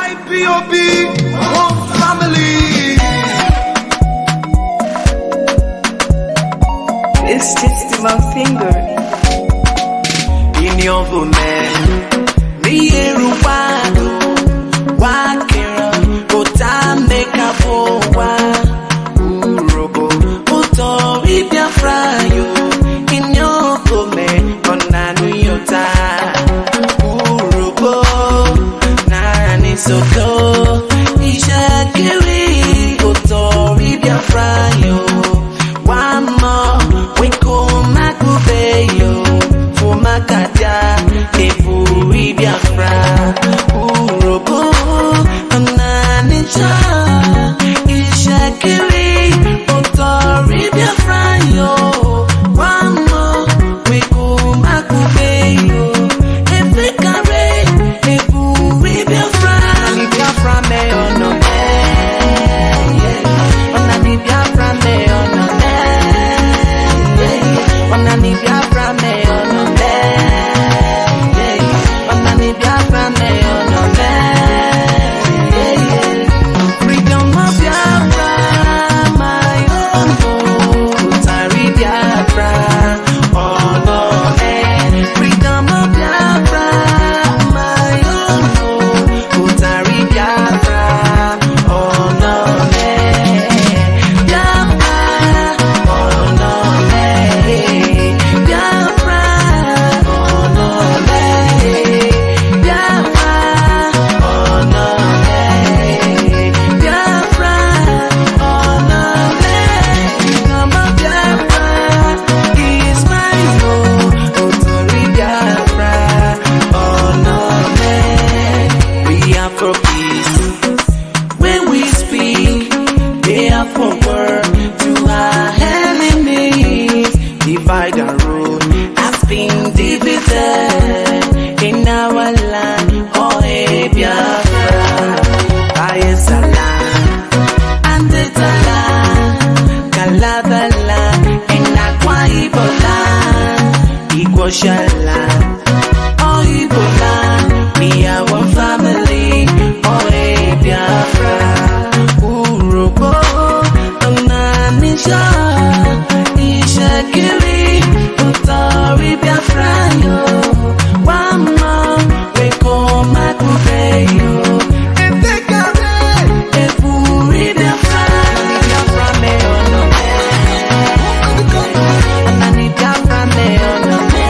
IPOB, one family. It's just my finger. In your woman, me eruwado, wakera, ota make a fowa, urobo, utori Biafran yo. In your woman, onanu yota, urobo, nani soko, ishakiri, utori Biafran yo. One more, we come akubeyo, for makadia, efuri Biafra, urobo, ananicha, ishakiri, otori Biafra yo. One more, we come akubeyo, efekare, efuri Biafra, ani Biafra me ono me, onani Biafra me ono me. Onani Biafra me ono me, onani Biafra me ono me. Freedom of Biafra, my own. Utari Biafra, ono me. Freedom of Biafra, my own. Utari Biafra, ono me. Biafra, ono me. Biafra, ono me. Biafra, ono me. Biafra, ono me. Number Biafra is my own. Otori Biafra, ono me. We are for peace. When we speak, they are for work to our enemies. Divide and rule has been divided in our land. Oh, hey, Biafra, Bayesala, and the Tala, Kalabala, and Akwa Ibola, Igoshala, oh, Ibola, be our family. Oh, hey, Biafra, Urobo, Ananisha, Ishakiri, Utori Biafra yo. One more, we come akubeyo. Efekare, efuri Biafra, Biafra me ono me. Anani Biafra me ono me.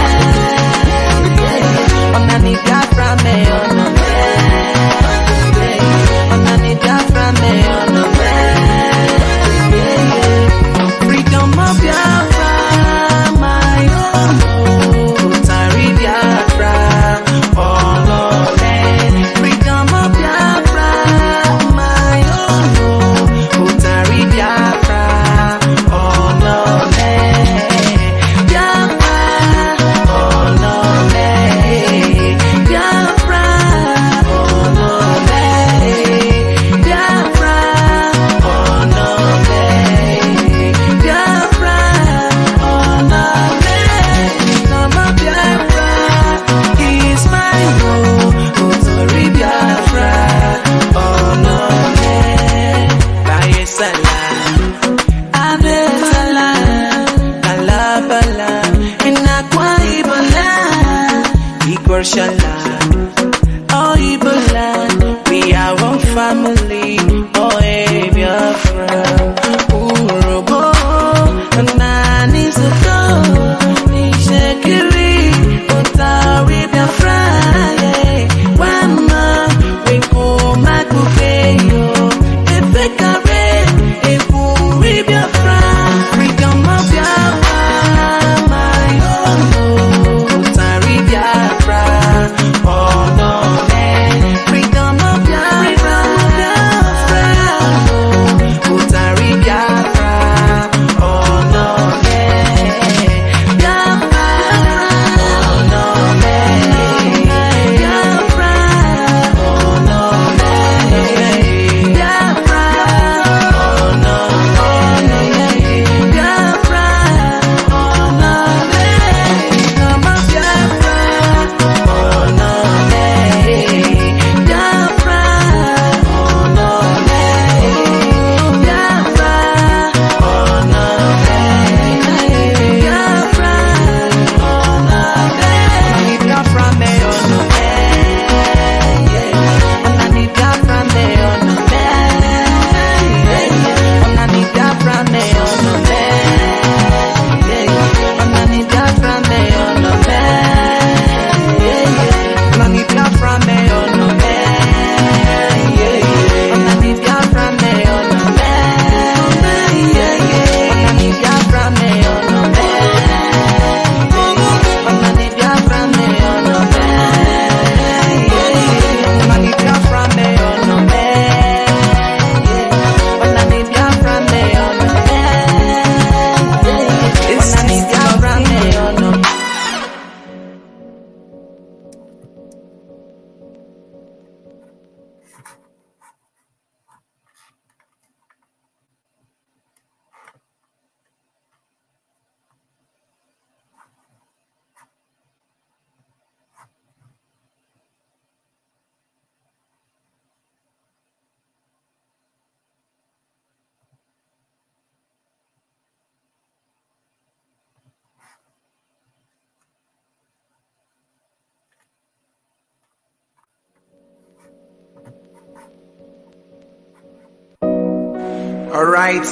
Alright,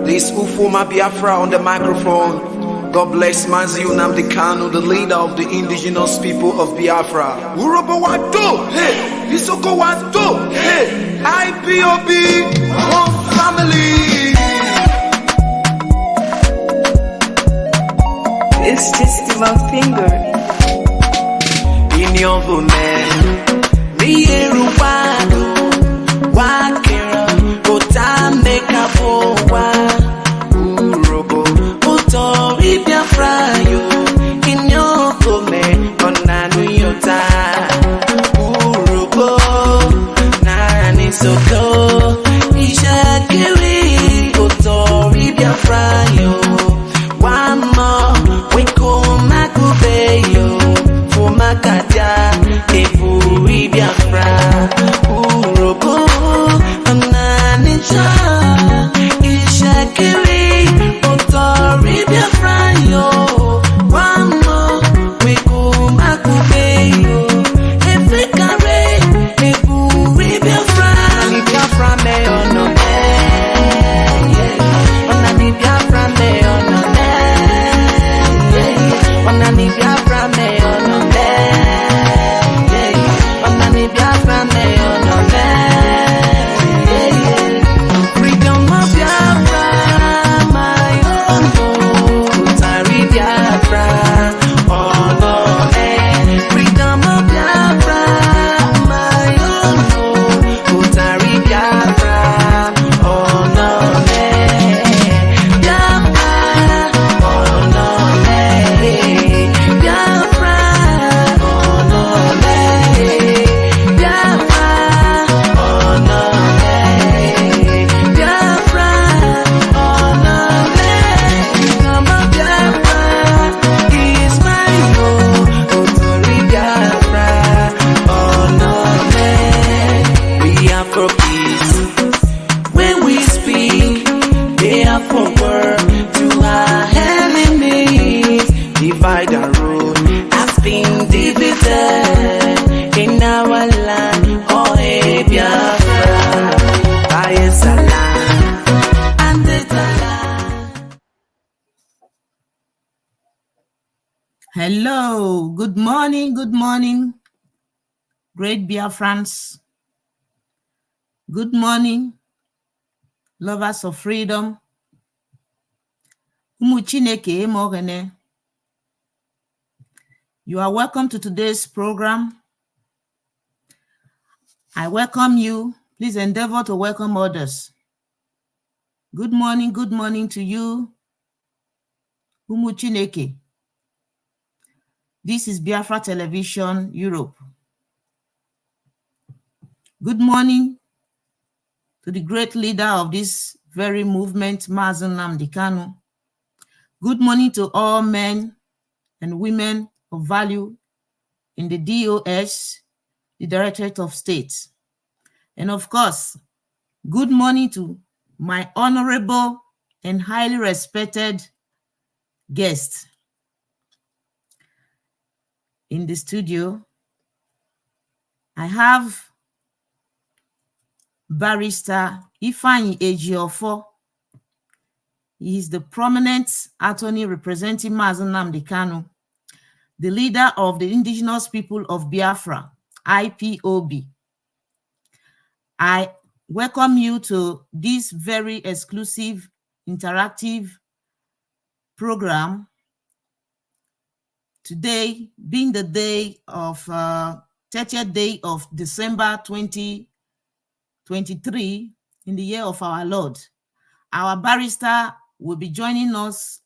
this Ufuma Biafra on the microphone. God bless Mazi Nnamdi Kanu, the leader of the Indigenous People of Biafra. Urobo Wado, hey, Isoko Wado, hey, Ipob, one family. It's just my finger. In your woman, me Eruwado, Wakera, Ota make a boa, Urobo, Uto, Biafra, you, in your woman, Onanu Yota, Urobo, Nani Soko, Isha Kiri, Uto, Biafra, you, one more, we go Makubeyo, for Makaja, Efu, Biafra, Urobo, Ananija, Ishakiri, Otori, Biafra, yo, one more, we go Makubeyo, Efikare, Efu, Biafra, Biafra, me on no Onani Biafra, me on no Onani Biafra, me on no Onani Biafra, me on no Freedom of Biafra, my own Tari Biafra, oh no, freedom of Biafra, my own Tari Biafra, oh no, Biafra, oh no, Biafra, oh no, Biafra, oh no, Biafra, oh no, freedom of Biafra is my own, Otori Biafra, oh no, we are for peace. When we speak, they are for work to our enemies. Divide and rule has been divided in our land. Oh, hey, Biafra, Baye Salam, and the Salam. Hello, good morning, great Biafrans. Good morning, lovers of freedom. Ụmụ Chineke eme ogene. You are welcome to today's program. I welcome you. Please endeavor to welcome others. Good morning to you, Ụmụ Chineke. This is Biafra Television, Europe. Good morning to the great leader of this very movement, Mazi Nnamdi Kanu. Good morning to all men and women of value in the DOS, the Directorate of State. And of course, good morning to my honorable and highly respected guest in the studio. I have Barrister Ifeanyi Ejiofor. He is the prominent attorney representing Mazi Nnamdi Kanu, the leader of the Indigenous People of Biafra, IPOB. I welcome you to this very exclusive, interactive program. Today being the day of 30th day of December 2023 in the year of our Lord. Our barrister will be joining us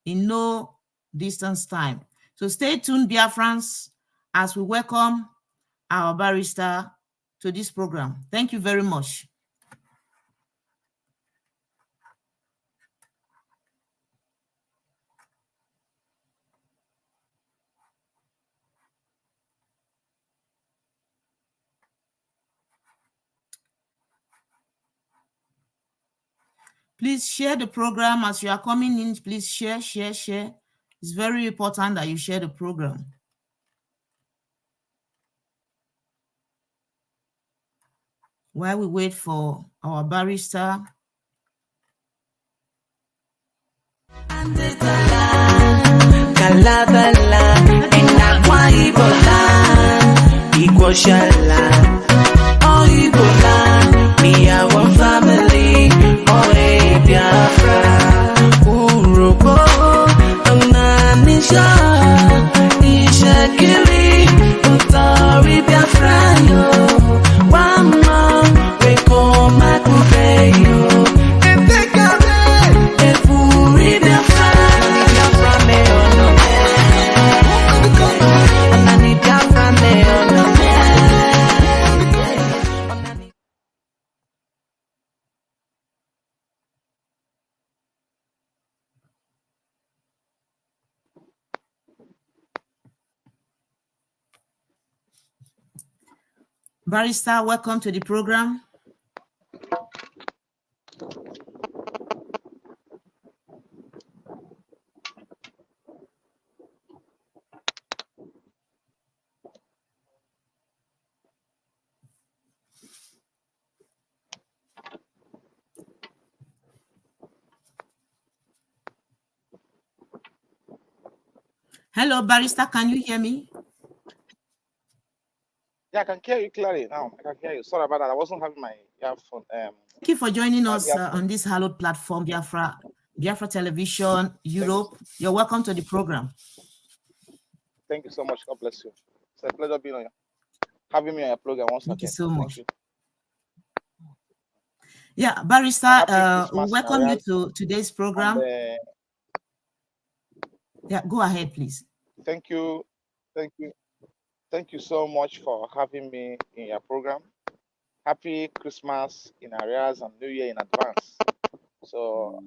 in no distance time. So stay tuned, Biafrans, as we welcome our barrister to this program. Thank you very much. Please share the program as you are coming in. Please share. It's very important that you share the program. While we wait for our barrister. Me and one family, Biafra, Urobo, Amanisha, Ishakiri, Utori Biafra, yo, Wama, Reko Makubeyo, Efuri Biafra, Biafra me ono me, Anani Biafra me ono me. Barrister, welcome to the program. Hello, Barrister, can you hear me? Yeah, I can hear you clearly now. I can hear you. Sorry about that. I wasn't having my earphone. Thank you for joining us on this hallowed platform, Biafra Television, Europe. You're welcome to the program. Thank you so much. God bless you. It's a pleasure being on you, having me on your program once again. Thank you so much. You. Yeah, Barrister, welcome you to today's program. Yeah, go ahead, please. Thank you. Thank you so much for having me in your program. Happy Christmas in arrears and New Year in advance. So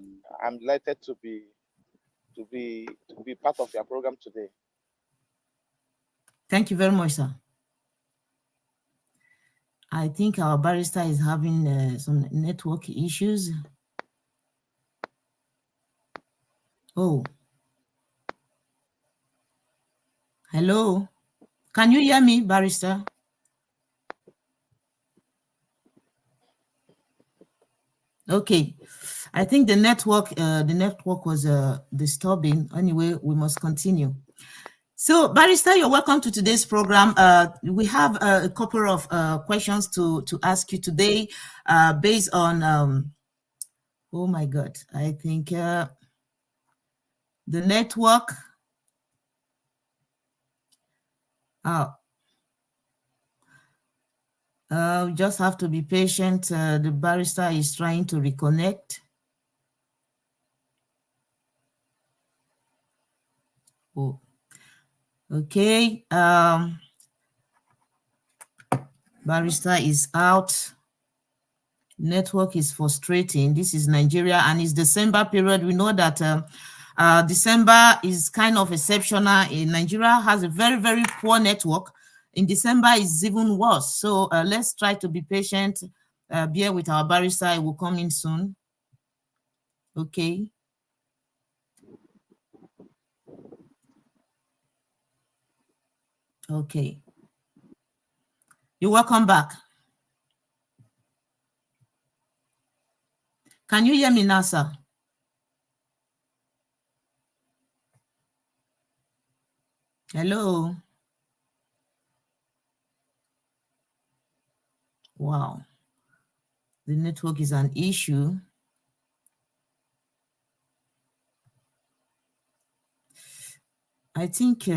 I'm delighted to be part of your program today. Thank you very much, sir. I think our barrister is having some network issues. Oh. Hello. Can you hear me, barrister? Okay. I think the network was disturbing. Anyway, we must continue. So, Barrister, you're welcome to today's program. We have a couple of questions to ask you today based on, oh my God, I think the network. Just have to be patient. The barrister is trying to reconnect. Oh. Okay, barrister is out. Network is frustrating. This is Nigeria and it's December period. We know that December is kind of exceptional. In Nigeria has a very, very poor network. In December is even worse. So let's try to be patient. Bear with our barrister. It will come in soon. Okay. Okay. You're welcome back. Can you hear me now, sir? Hello. Wow. The network is an issue. I think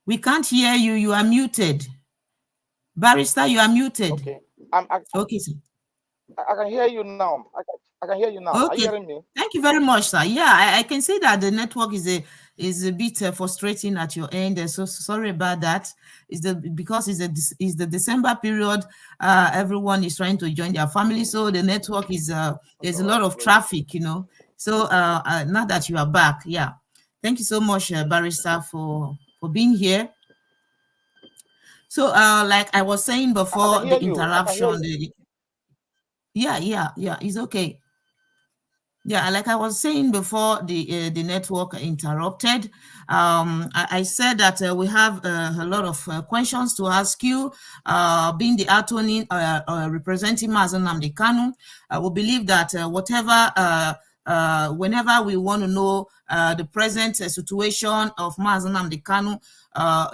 we can't hear you. You are muted. Barrister, you are muted. Okay. Okay, sir. I can hear you now. I can hear you now. Are you Okay, hearing me? thank you very much, sir. Yeah, I can see that the network is a bit frustrating at your end. So sorry about that. Is the because it's the December period. Everyone is trying to join their family, so the network is That's there's a all lot right. of traffic, you know. So now that you are back, yeah, thank you so much, Barrister, for being here. So like I was saying I can before the hear you. I can hear interruption, you. yeah, it's okay. Yeah, like I was saying before the network interrupted, I said that we have a lot of questions to ask you. Being the attorney representing Mazi Nnamdi Kanu, we believe that whenever we want to know the present situation of Mazi Nnamdi Kanu,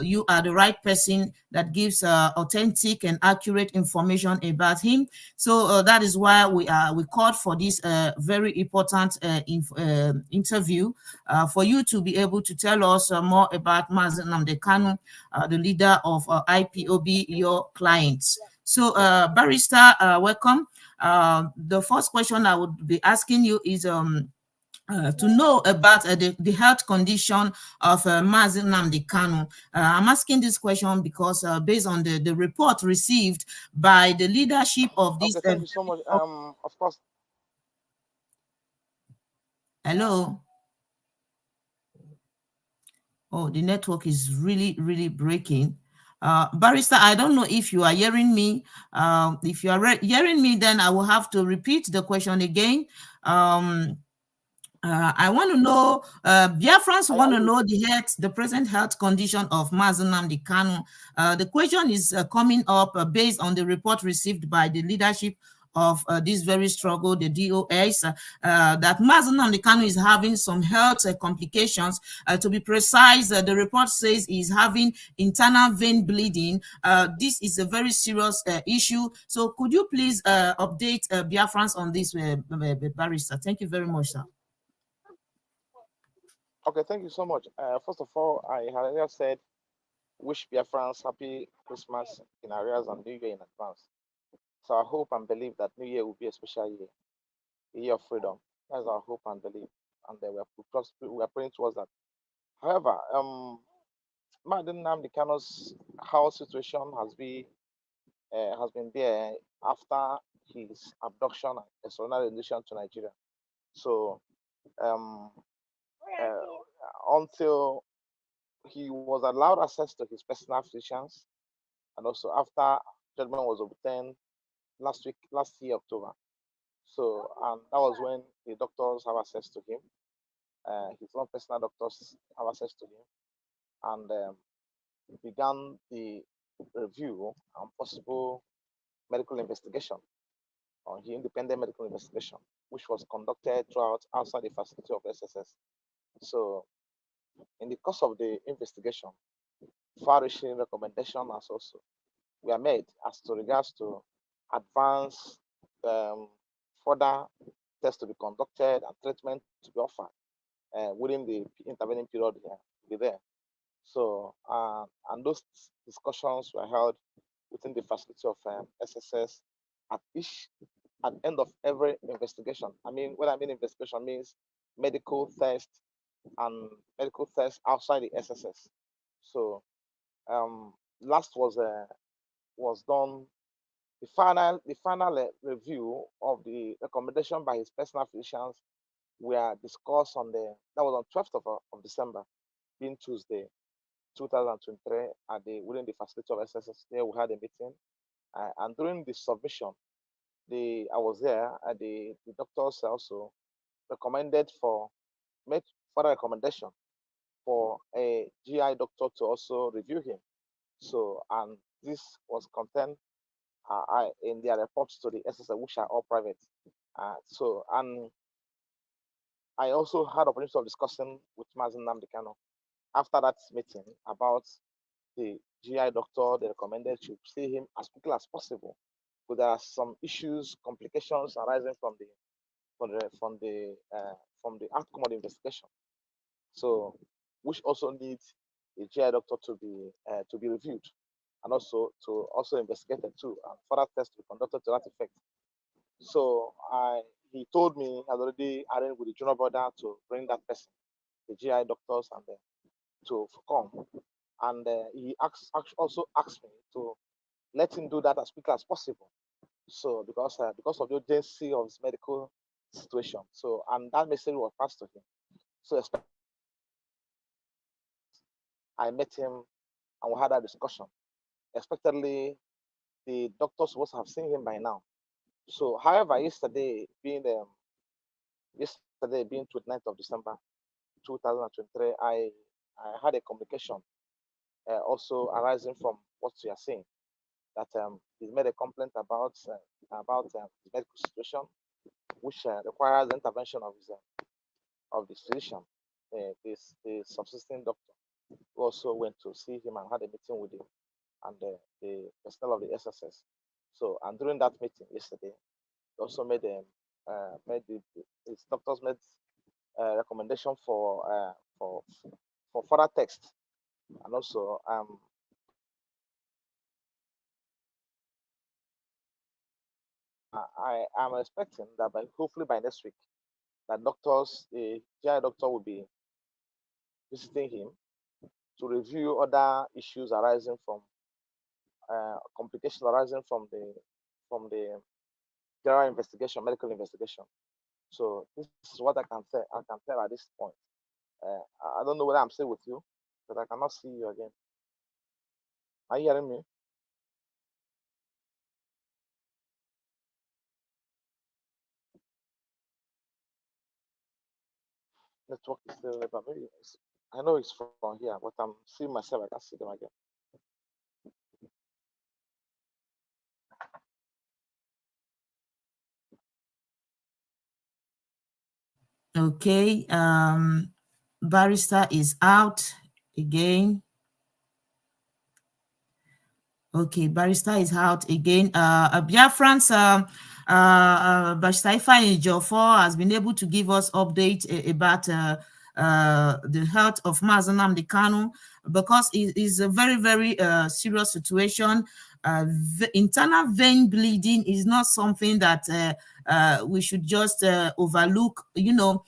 you are the right person that gives authentic and accurate information about him. So that is why we called for this very important interview for you to be able to tell us more about Mazi Nnamdi Kanu, the leader of IPOB, your clients. So, Barrister, welcome. The first question I would be asking you is to know about the health condition of Mazi Nnamdi Kanu. I'm asking this question because based on the report received by the leadership of this... Okay, thank you so much. Of course. Hello? Oh, the network is really, really breaking. Barrister, I don't know if you are hearing me. If you are hearing me, then I will have to repeat the question again. I want to know, Biafrans want to know the present health condition of Mazi Nnamdi Kanu. The question is coming up based on the report received by the leadership of this very struggle, the DOS, that Mazi Nnamdi Kanu is having some health complications. To be precise, the report says he's having internal vein bleeding. This is a very serious issue. So could you please update Biafrans on this, Barrister? Thank you very much, sir. Okay, thank you so much. First of all, I had earlier said wish Biafrans happy Christmas in arrears and New Year in advance. So I hope and believe that New Year will be a special year, a year of freedom. That's our hope and belief, and we are praying towards that. However, Mazi Nnamdi Kanu's house situation has been there after his abduction and extraordinary rendition to Nigeria. So um, until he was allowed access to his personal physicians, and also after judgment was obtained last year October. So and that was when the doctors have access to him. His own personal doctors have access to him, and began the review and possible medical investigation on the independent medical investigation, which was conducted throughout outside the facility of SSS. So in the course of the investigation, far-reaching recommendations as also were made as to regards to advanced further tests to be conducted and treatment to be offered within the intervening period here, be there. So and those discussions were held within the facility of SSS at the end of every investigation. I mean, what I mean investigation means medical test and medical tests outside the SSS. So last was done the final review of the recommendation by his personal physicians were discussed on that was on 12th of December, being Tuesday, 2023, at within the facility of SSS. There we had a meeting, and during the submission, I was there. The doctors also recommended made further recommendation for a GI doctor to also review him. So and this was contained in their reports to the SSS, which are all private. And I also had opportunity of discussing with Mazi Nnamdi Kanu after that meeting about the GI doctor. They recommended to see him as quickly as possible, but there are some issues, complications arising from the outcome of the investigation. So, which also needs a GI doctor to be reviewed, and also to also investigated too, and further tests to be conducted to that effect. So he told me I had already arranged with the junior brother to bring that person, the GI doctors, and to come. And he also asked me to let him do that as quickly as possible. So because of the urgency of his medical situation. So and that message was passed to him. So I met him and we had a discussion. Expectedly, the doctors must have seen him by now. So, however, yesterday being 29th of December 2023, I had a communication also arising from what you are saying, that he made a complaint about his medical situation, which requires the intervention of the physician, the subsisting doctor, who also went to see him and had a meeting with him and the personnel of the SSS. So, and during that meeting yesterday, they also made his doctors made recommendation for further text, and also I am expecting that hopefully by next week, that the GI doctor will be visiting him to review other issues arising from complications arising from the general investigation, medical investigation. So this is what I can say. I can tell at this point. I don't know whether I'm still with you, but I cannot see you again. Are you hearing me? Network is still there, but maybe I know it's from here, but I'm seeing myself. I can see them again. Okay, Barrister is out again. Okay, Barrister is out again. Biafrans, Barrister Ifeanyi Ejiofor has been able to give us update about the health of Mazi Nnamdi Kanu, because it is a very, very serious situation. Internal vein bleeding is not something that we should just overlook, you know.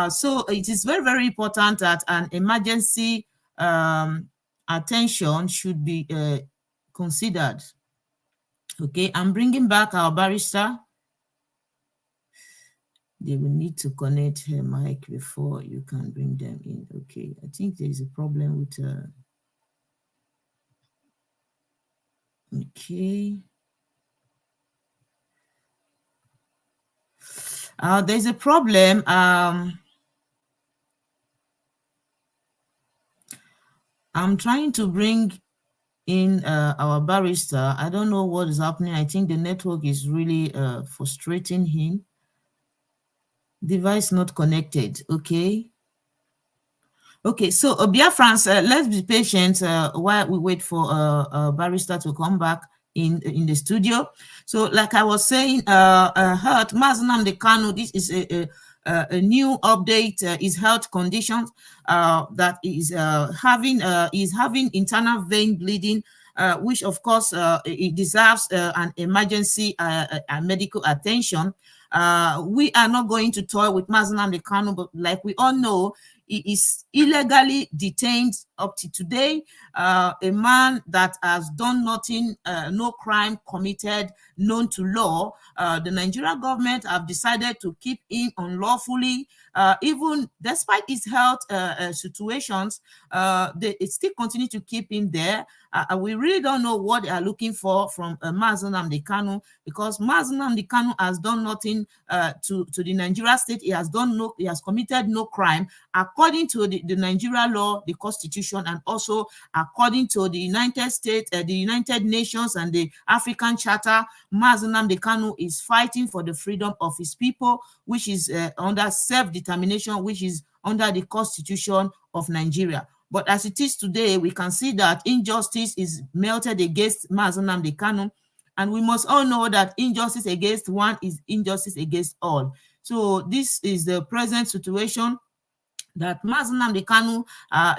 So it is very, very important that an emergency attention should be considered. Okay, I'm bringing back our barrister. They will need to connect her mic before you can bring them in. Okay, I think there is a problem with okay. There's a problem. I'm trying to bring in our barrister. I don't know what is happening. I think the network is really frustrating him. Device not connected. Okay. Okay, so Biafrans, let's be patient while we wait for barrister to come back in the studio. So, like I was saying, heard Mazi Nnamdi Kanu, this is a new update. His health conditions that is having internal vein bleeding, which of course it deserves an emergency medical attention. We are not going to toy with Mazi Nnamdi Kanu, but like we all know, he is illegally detained up to today. A man that has done nothing, no crime committed, known to law. The Nigerian government have decided to keep him unlawfully, even despite his health situations. They still continue to keep him there. We really don't know what they are looking for from Mazi Nnamdi Kanu, because Mazi Nnamdi Kanu has done nothing to the Nigeria state. He has committed no crime according to the Nigeria law, the Constitution, and also according to the United States, the United Nations, and the African Charter. Mazi Nnamdi Kanu is fighting for the freedom of his people, which is under self-determination, which is under the Constitution of Nigeria. But as it is today, we can see that injustice is melted against Mazi Nnamdi Kanu, and we must all know that injustice against one is injustice against all. So this is the present situation. that Mazi Nnamdi Kanu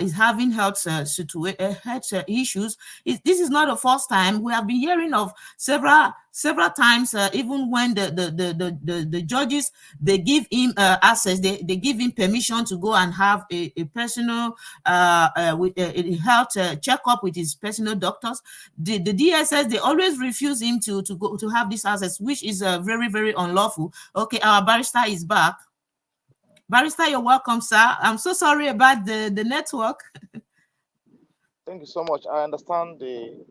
is having health issues. This is not the first time. We have been hearing of several times, even when the judges, they give him access, they give him permission to go and have a personal with a health checkup with his personal doctors. The DSS, they always refuse him to go to have this access, which is very, very unlawful. Okay, our barrister is back. Barrister, you're welcome, sir. I'm so sorry about the network. Thank you so much. I understand the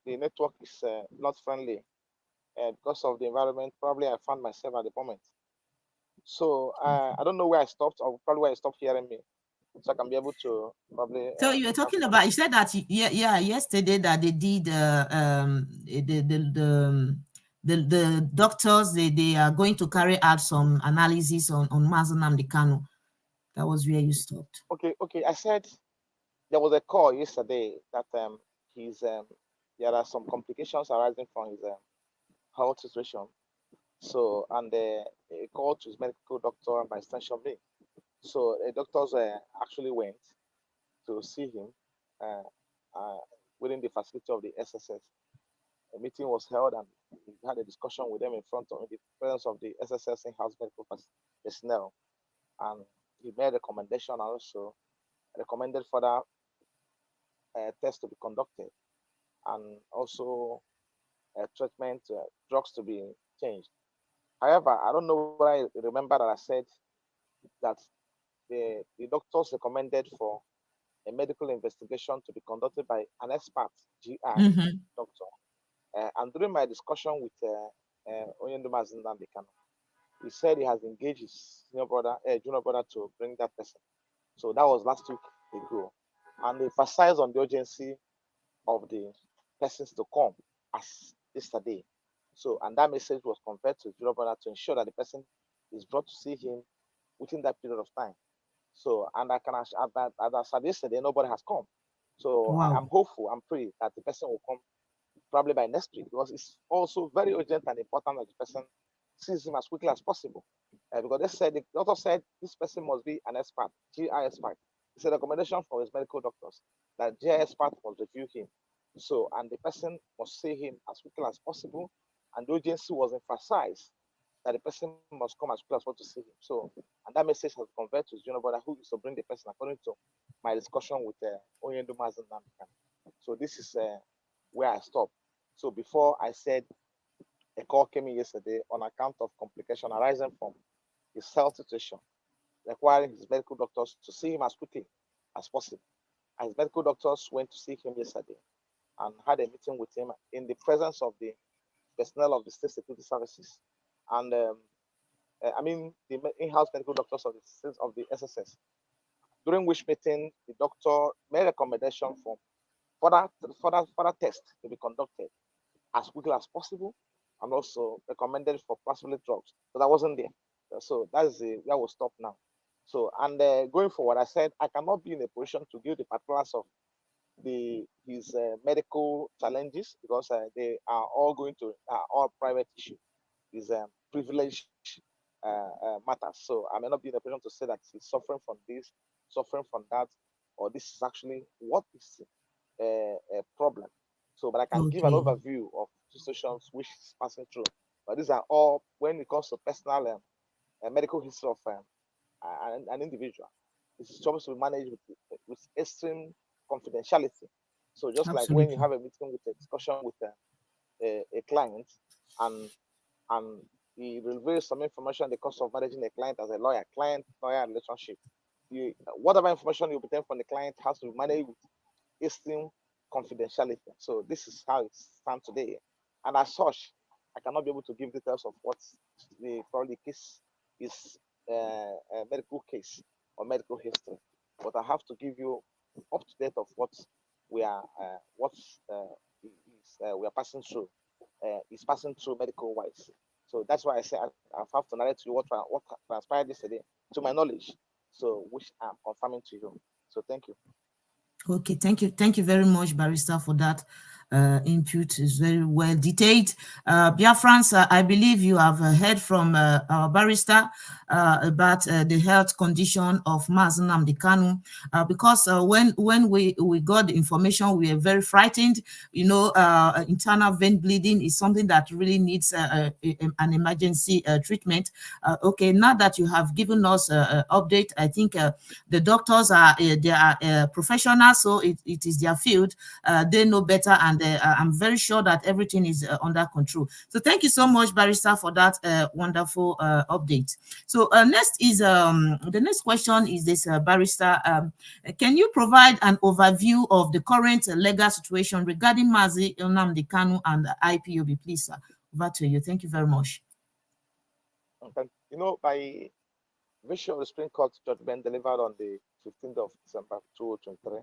network is not friendly because of the environment. Probably I found myself at the moment. So I don't know where I stopped, or probably where I stopped hearing me, so I can be able to probably. So you were talking about. You said that yesterday that they did the doctors they are going to carry out some analysis on Mazi Nnamdi Kanu. That was where you stopped. Okay. I said there was a call yesterday that there are some complications arising from his health situation. So and a call to his medical doctor and by extension me. So the doctors actually went to see him within the facility of the SSS. A meeting was held and he had a discussion with them in the presence of the SSS in-house medical personnel, and he made a recommendation and also recommended further tests to be conducted and also treatment drugs to be changed. However, I don't know what I remember that I said that the doctors recommended for a medical investigation to be conducted by an expert GI doctor. And during my discussion with Mazi Nnamdi Kanu, he said he has engaged his junior brother to bring that person. So that was last week ago. And he emphasized on the urgency of the persons to come as yesterday. So, and that message was conveyed to his junior brother to ensure that the person is brought to see him within that period of time. So, and I can, as I said yesterday, nobody has come. So wow. I'm hopeful, I'm praying that the person will come probably by next week, because it's also very urgent and important that the person sees him as quickly as possible. Because the doctor said this person must be an expert, GI expert. It's a recommendation for his medical doctors that GI expert must review him. So, and the person must see him as quickly as possible. And the urgency was emphasized that the person must come as quickly as possible to see him. So, and that message has conveyed to his junior brother, who is to bring the person according to my discussion with Mazi Nnamdi Kanu. So this is where I stopped. So before I said a call came in yesterday on account of complication arising from his health situation, requiring his medical doctors to see him as quickly as possible. And his medical doctors went to see him yesterday and had a meeting with him in the presence of the personnel of the state security services and the in-house medical doctors of the SSS. During which meeting, the doctor made a recommendation for further tests to be conducted as quickly as possible, and also recommended for possibly drugs. But I wasn't there. So that's where we'll stop now. So, and going forward, I said I cannot be in a position to give the particulars of his medical challenges, because they are all all private issues, his privileged matters. So I may not be in a position to say that he's suffering from this, suffering from that, or this is actually what is a problem. So, but I can give an overview of situations which is passing through. But these are all, when it comes to personal medical history of an individual, it's supposed to be managed with extreme confidentiality. So just like when you have a meeting with a discussion with a client, and he reveals some information, the cost of managing a client as a client-lawyer relationship. Whatever information you obtain from the client has to be managed with extreme confidentiality. So this is how it stands today. And as such, I cannot be able to give details of what the probably case is, a medical case or medical history. But I have to give you up to date of what we are passing through. Is passing through medical wise. So that's why I say I have to narrate to you what transpired yesterday, to my knowledge. So which I'm confirming to you. So thank you. Okay, thank you very much, Barrister, for that. input is very well detailed. Biafrans, I believe you have heard from our barrister about the health condition of Mazi Nnamdi Kanu, because when we got the information, we were very frightened. You know, internal vein bleeding is something that really needs an emergency treatment. Okay, now that you have given us an update, I think the doctors are they are professionals, so it is their field. They know better, and I'm very sure that everything is under control. So thank you so much, Barrister, for that wonderful update. So next is the next question is this, Barrister. Can you provide an overview of the current legal situation regarding Mazi Nnamdi Kanu and IPOB, please, sir? Over to you. Thank you very much. You know, by virtue of the Supreme Court judgment delivered on the 15th of December 2023,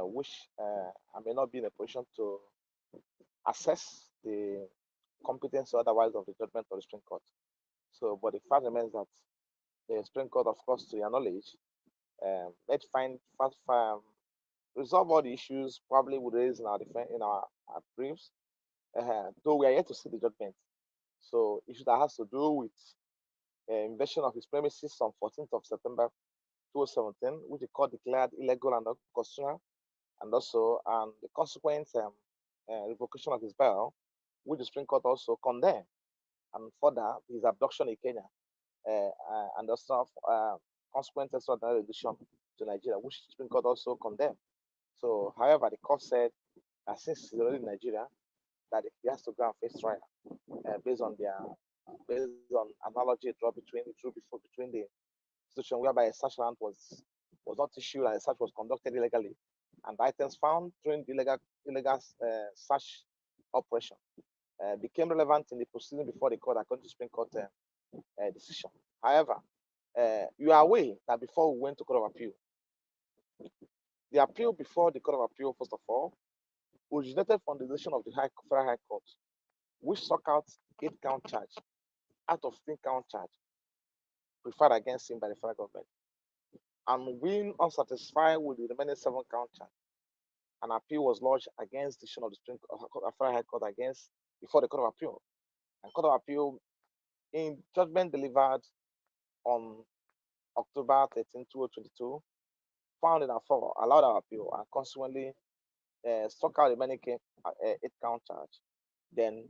which I may not be in a position to assess the competence or otherwise of the judgment of the Supreme Court. So, but the fact remains that the Supreme Court, of course, to your knowledge, let's resolve all the issues probably would raise in our defense, in our briefs, though we are yet to see the judgment. So, issue that has to do with invasion of his premises on 14th of September 2017, which the court declared illegal and unconstitutional, and also the consequent revocation of his bail, which the Supreme Court also condemned, and further his abduction in Kenya, and also consequent extraordinary addition to Nigeria, which the Supreme Court also condemned. So, however, the court said that since he's already in Nigeria, that he has to go and face trial based on analogy drawn between the situation whereby a search warrant was not issued and a search was conducted illegally, and the items found during the illegal search operation became relevant in the proceeding before the court according to Supreme Court decision. However, you are aware that before we went to Court of Appeal, the appeal before the Court of Appeal, first of all, originated from the decision of the Federal High Court, which struck out 8-count charge out of 10-count charge preferred against him by the federal government. And being unsatisfied with the remaining 7-count charge, an appeal was lodged against the decision of the Federal High Court against before the Court of Appeal. And Court of Appeal, in judgment delivered on October 13, 2022, found in our favor, allowed our appeal, and consequently struck out the remaining 8-count charge. Then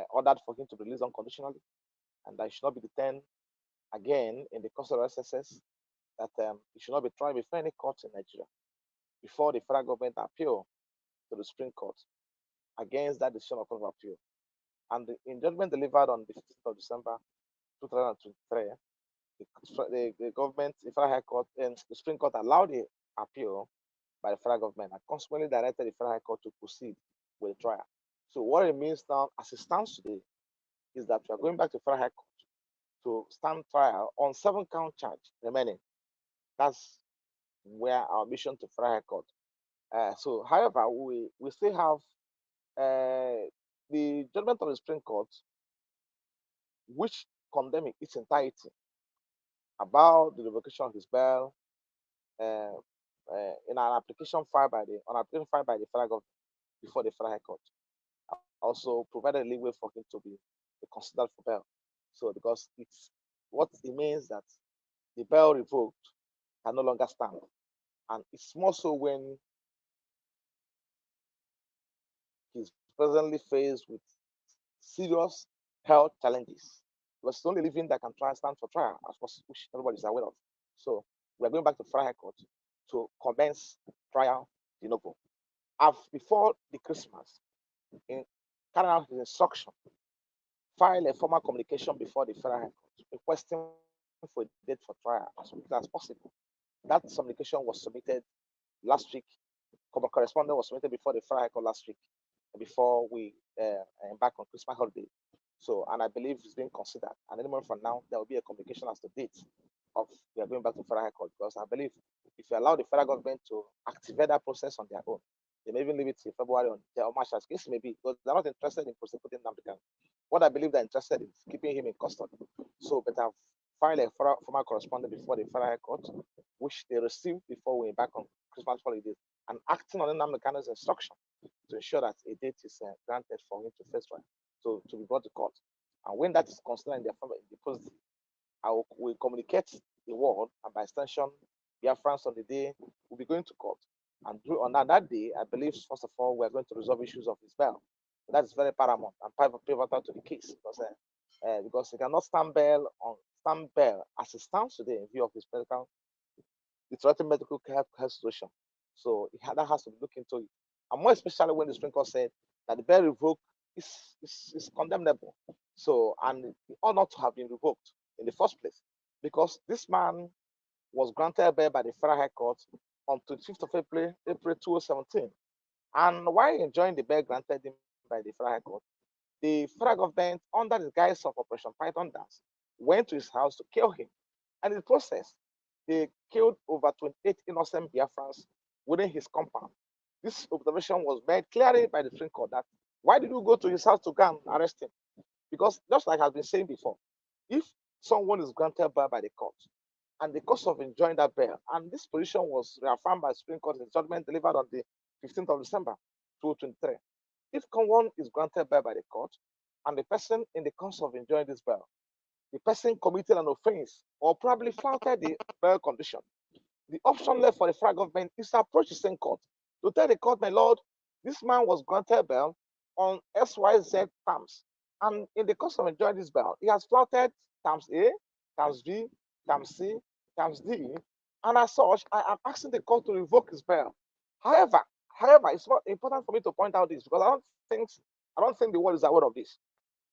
ordered for him to be released unconditionally, and that he should not be detained again in the custody of SSS, that he should not be tried before any court in Nigeria before the federal government appeal to the Supreme Court against that decision of Court of Appeal. And in judgment delivered on the 15th of December 2023, the government, the Federal High Court, and the Supreme Court allowed the appeal by the federal government and consequently directed the Federal High Court to proceed with the trial. So what it means now, as it stands today, is that we are going back to Federal High Court to stand trial on 7-count charge remaining. That's where our mission to Federal High Court. So, however, we still have the judgment of the Supreme Court, which condemns its entirety about the revocation of his bail in an application filed by the federal government before the Federal High Court. Also provided leeway for him to be considered for bail. So because it's what it means that the bail revoked can no longer stand. And it's more so when he's presently faced with serious health challenges. Because it's only living that can stand for trial, of course, which everybody is aware of. So we're going back to Federal High Court to commence trial de novo. Before the Christmas, in carrying out his instruction, file a formal communication before the Federal High Court requesting for a date for trial as quickly as possible. That communication was submitted last week. Correspondence was submitted before the Federal High Court last week, before we embark on Christmas holiday. So, and I believe it's being considered. And any moment from now, there will be a communication as to date of we are going back to Federal High Court, because I believe if you allow the federal government to activate that process on their own, they may even leave it till February or March as case may be, because they're not interested in prosecuting Nnamdi Kanu. What I believe they're interested in is keeping him in custody. So, but I've filed a formal correspondence before the Federal High Court, which they received before we embark on Christmas holidays. and acting on Nnamdi Kanu's instruction to ensure that a date is granted for him to face trial, to be brought to court. And when that is considered in the positive, we communicate the word, and by extension, Biafrans on the day will be going to court. And on that day, I believe, first of all, we are going to resolve issues of his bail. That is very paramount and pivotal to the case, because he cannot stand bail as it stands today in view of his medical, the threatened medical care situation. So that has to be looked into it. And more especially when the Supreme Court said that the bail revoked is condemnable. So, and it ought not to have been revoked in the first place, because this man was granted bail by the Federal High Court on 25th of April 2017. And while enjoying the bail granted him by the Federal High Court, the federal government, under the guise of Operation Python Dance, went to his house to kill him. And in the process, they killed over 28 innocent Biafrans within his compound. This observation was made clearly by the Supreme Court that why did you go to his house to go and arrest him? Because just like I've been saying before, if someone is granted bail by the court, and the cost of enjoying that bail, and this position was reaffirmed by the Supreme Court in judgment delivered on the 15th of December 2023. If someone is granted bail by the court, and the person in the course of enjoying this bail, the person committed an offense or probably flouted the bail condition, the option left for the federal government is to approach the same court to tell the court, my lord, this man was granted bail on XYZ terms. And in the course of enjoying this bail, he has flouted terms A, terms B, terms C, terms D. And as such, I am asking the court to revoke his bail. However, it's not important for me to point out this because I don't think the world is aware of this.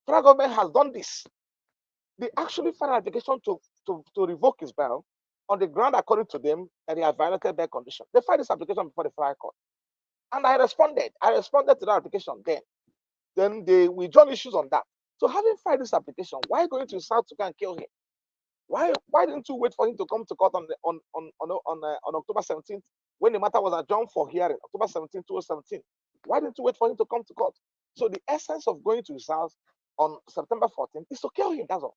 Federal government has done this. They actually filed an application to revoke his bail on the ground, according to them, that he had violated bail condition. They filed this application before the Federal Court. And I responded. To that application then. Then they withdraw issues on that. So having filed this application, why going to South to go and kill him? Why didn't you wait for him to come to court on October 17th when the matter was adjourned for hearing, October 17, 2017? Why didn't you wait for him to come to court? So the essence of going to his house on September 14th is to kill him, that's all.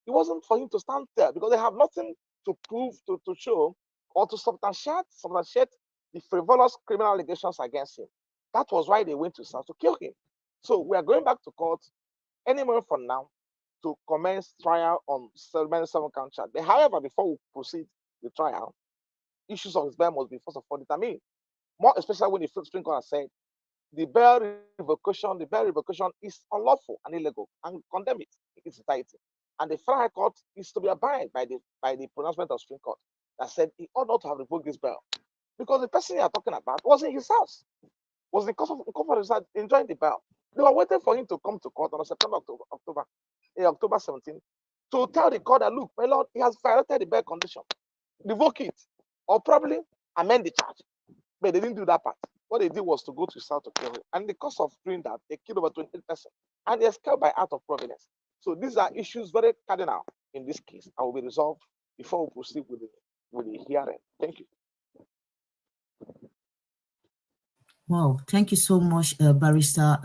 It wasn't for him to stand there because they have nothing to prove, to show, or to substantiate the frivolous criminal allegations against him. That was why they went to his house to kill him. So we are going back to court any moment from now to commence trial on 7 count charge. But however, before we proceed with trial, issues of his bail must be first of all determined. More especially when the Supreme Court has said the bail revocation is unlawful and illegal and condemn it in its entirety. And the Federal High Court is to be abided by the pronouncement of Supreme Court that said he ought not to have revoked this bail because the person you are talking about was in his house, was in comfort enjoying the bail. They were waiting for him to come to court on October 17th to tell the court that, look, my lord, he has violated the bail condition. Revoke it or probably amend the charge. But they didn't do that part. What they did was to go to South to kill him. And in the course of doing that, they killed over 28 persons. And they escaped by out of providence. So these are issues very cardinal in this case and will be resolved before we proceed with the hearing. Thank you. Wow, thank you so much, Barrister.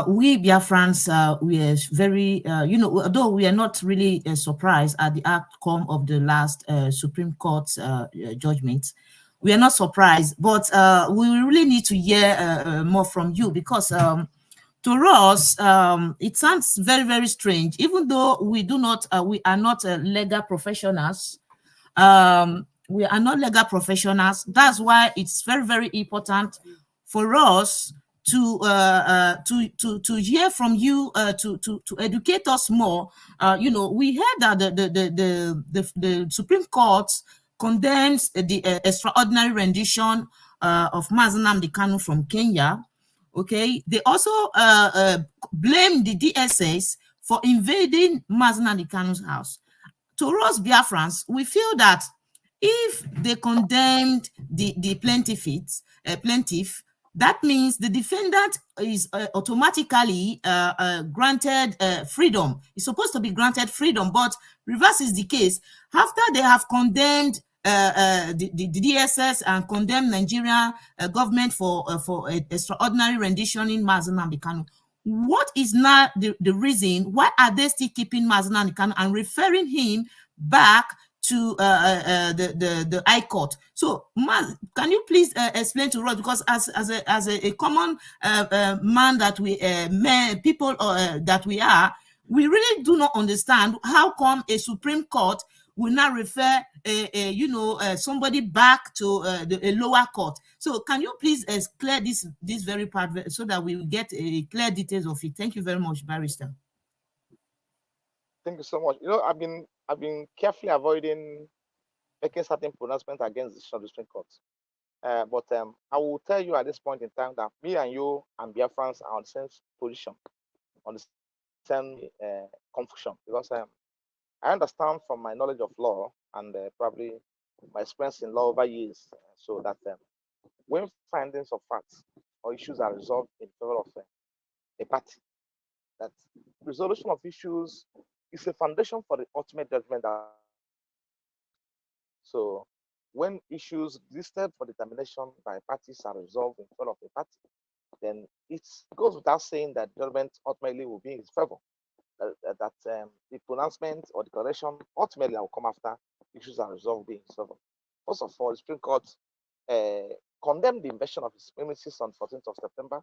We Biafrans, we are very, although we are not really surprised at the outcome of the last Supreme Court judgment, we are not surprised, but we really need to hear more from you because to us, it sounds very, very strange, even though we are not legal professionals. We are not legal professionals. That's why it's very, very important for us to hear from you, to educate us more. We heard that the Supreme Court condemns the extraordinary rendition of Mazi Nnamdi Kanu from Kenya. Okay, they also blame the DSS for invading Mazi Nnamdi Kanu's house. To us Biafrans, we feel that if they condemned the plaintiff, that means the defendant is automatically granted freedom. It's supposed to be granted freedom, but reverse is the case. After they have condemned the DSS and condemned Nigeria government for extraordinary rendition in Mazi Nnamdi Kanu, what is now the reason why are they still keeping Mazi Nnamdi Kanu and referring him back to the High Court. So, can you please explain to us, because as a common man that we people that we are, we really do not understand how come a Supreme Court will not refer somebody back to a lower court. So can you please clear this very part so that we will get clear details of it? Thank you very much, Barrister. Thank you so much. I've been carefully avoiding making certain pronouncements against the decision of the Supreme Court. But I will tell you at this point in time that me and you and Biafrans are on the same position, on the same confusion, because I understand from my knowledge of law and probably my experience in law over years, so that when findings of facts or issues are resolved in favor of a party, that resolution of issues is a foundation for the ultimate judgment. So when issues listed for determination by parties are resolved in favor of a party, then it goes without saying that judgment ultimately will be in his favor. That the pronouncement or declaration ultimately will come after issues are resolved in his favor. First of all, the Supreme Court condemned the invasion of his premises on 14th of September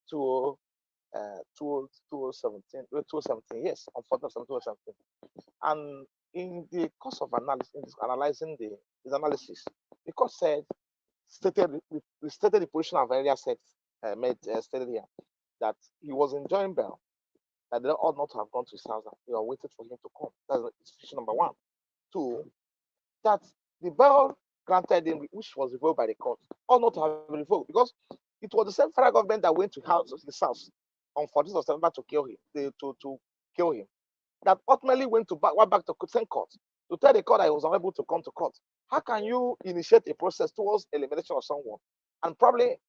2017, yes, on 14th of September 2017. And in the course of analyzing his analysis, the court stated the position of earlier stated here, that he was enjoying bail, that they ought not to have gone to his house, and they waited for him to come. That's position number one. Two, that the bail granted him, which was revoked by the court, ought not to have been revoked, because it was the same federal government that went to his house on 14th of September to kill him, that ultimately went back to same court to tell the court that he was unable to come to court. How can you initiate a process towards elimination of someone, and probably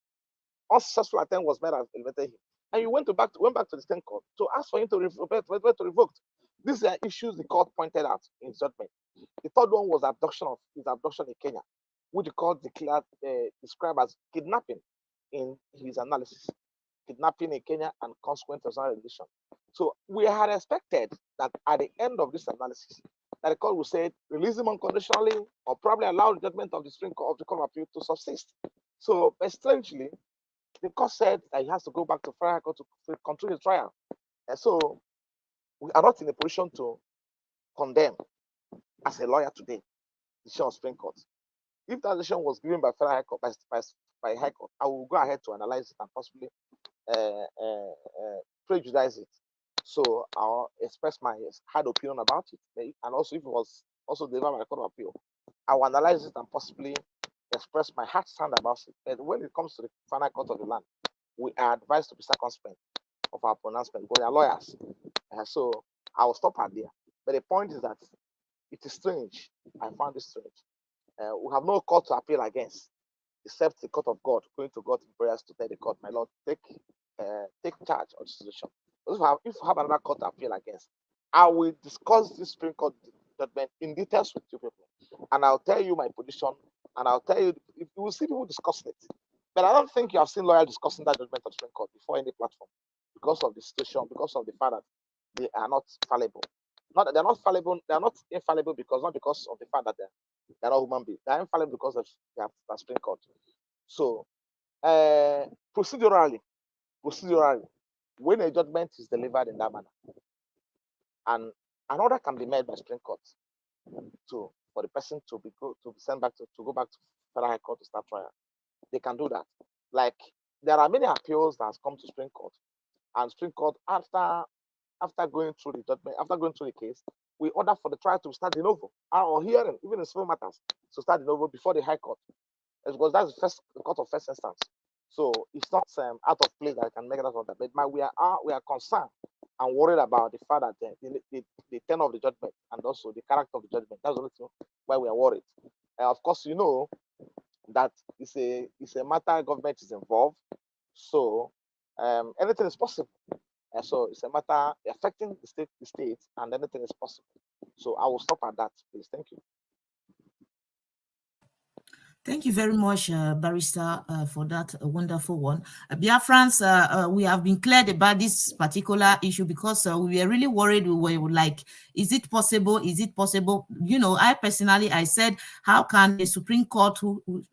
unsuccessful attempt was made at eliminating him, and you went back to the same court to ask for him to revoke? These are issues the court pointed out in judgment. The third one was his abduction in Kenya, which the court described as kidnapping in his analysis. Kidnapping in Kenya and consequent resolution. So we had expected that at the end of this analysis, that the court would say release him unconditionally, or probably allow the judgment of the Supreme Court of the Court of Appeal to subsist. So, but strangely, the court said that he has to go back to federal court to continue the trial. And so we are not in a position to condemn, as a lawyer today, the decision of Supreme Court. If that decision was given by federal high court, by High Court, I will go ahead to analyze it and possibly prejudice it. So I'll express my hard opinion about it. And also, if it was also delivered by the Court of Appeal, I will analyze it and possibly express my hard stand about it. But when it comes to the final court of the land, we are advised to be circumspect of our pronouncement because we are lawyers. So I will stop at there. But the point is that it is strange. I found it strange. We have no court to appeal against, except the court of God, going to God in prayers to tell the court, my Lord, take charge of the situation. If we have another court to appeal against, I will discuss this Supreme Court judgment in details with you people, and I'll tell you my position, and I'll tell you, if you will see people discussing it. But I don't think you have seen lawyers discussing that judgment of the Supreme Court before any platform, because of the situation, because of the fact that they are not fallible. Not that they're not fallible, they are not infallible not because of the fact that they're not human beings. They're infallible because of the Supreme Court. So procedurally, when a judgment is delivered in that manner, and an order can be made by Supreme Court for the person to be sent back to go back to Federal High Court to start trial, they can do that. Like there are many appeals that has come to Supreme Court, and Supreme Court after going through the judgment, after going through the case, we order for the trial to start de novo, or hearing, even in civil matters, to start de novo before the High Court, because that's the court of first instance. So it's not out of place that I can make that order. But we are concerned and worried about the fact that the tenor of the judgment and also the character of the judgment. That's the only thing why we are worried. Of course, you know that it's a matter government is involved, so anything is possible. So it's a matter affecting the state, and anything is possible. So I will stop at that, please. Thank you. Thank you very much, Barrister, for that wonderful one. Biafrans, we have been cleared about this particular issue because we were really worried. We were like, is it possible? Is it possible? You know, I personally, I said, how can a Supreme Court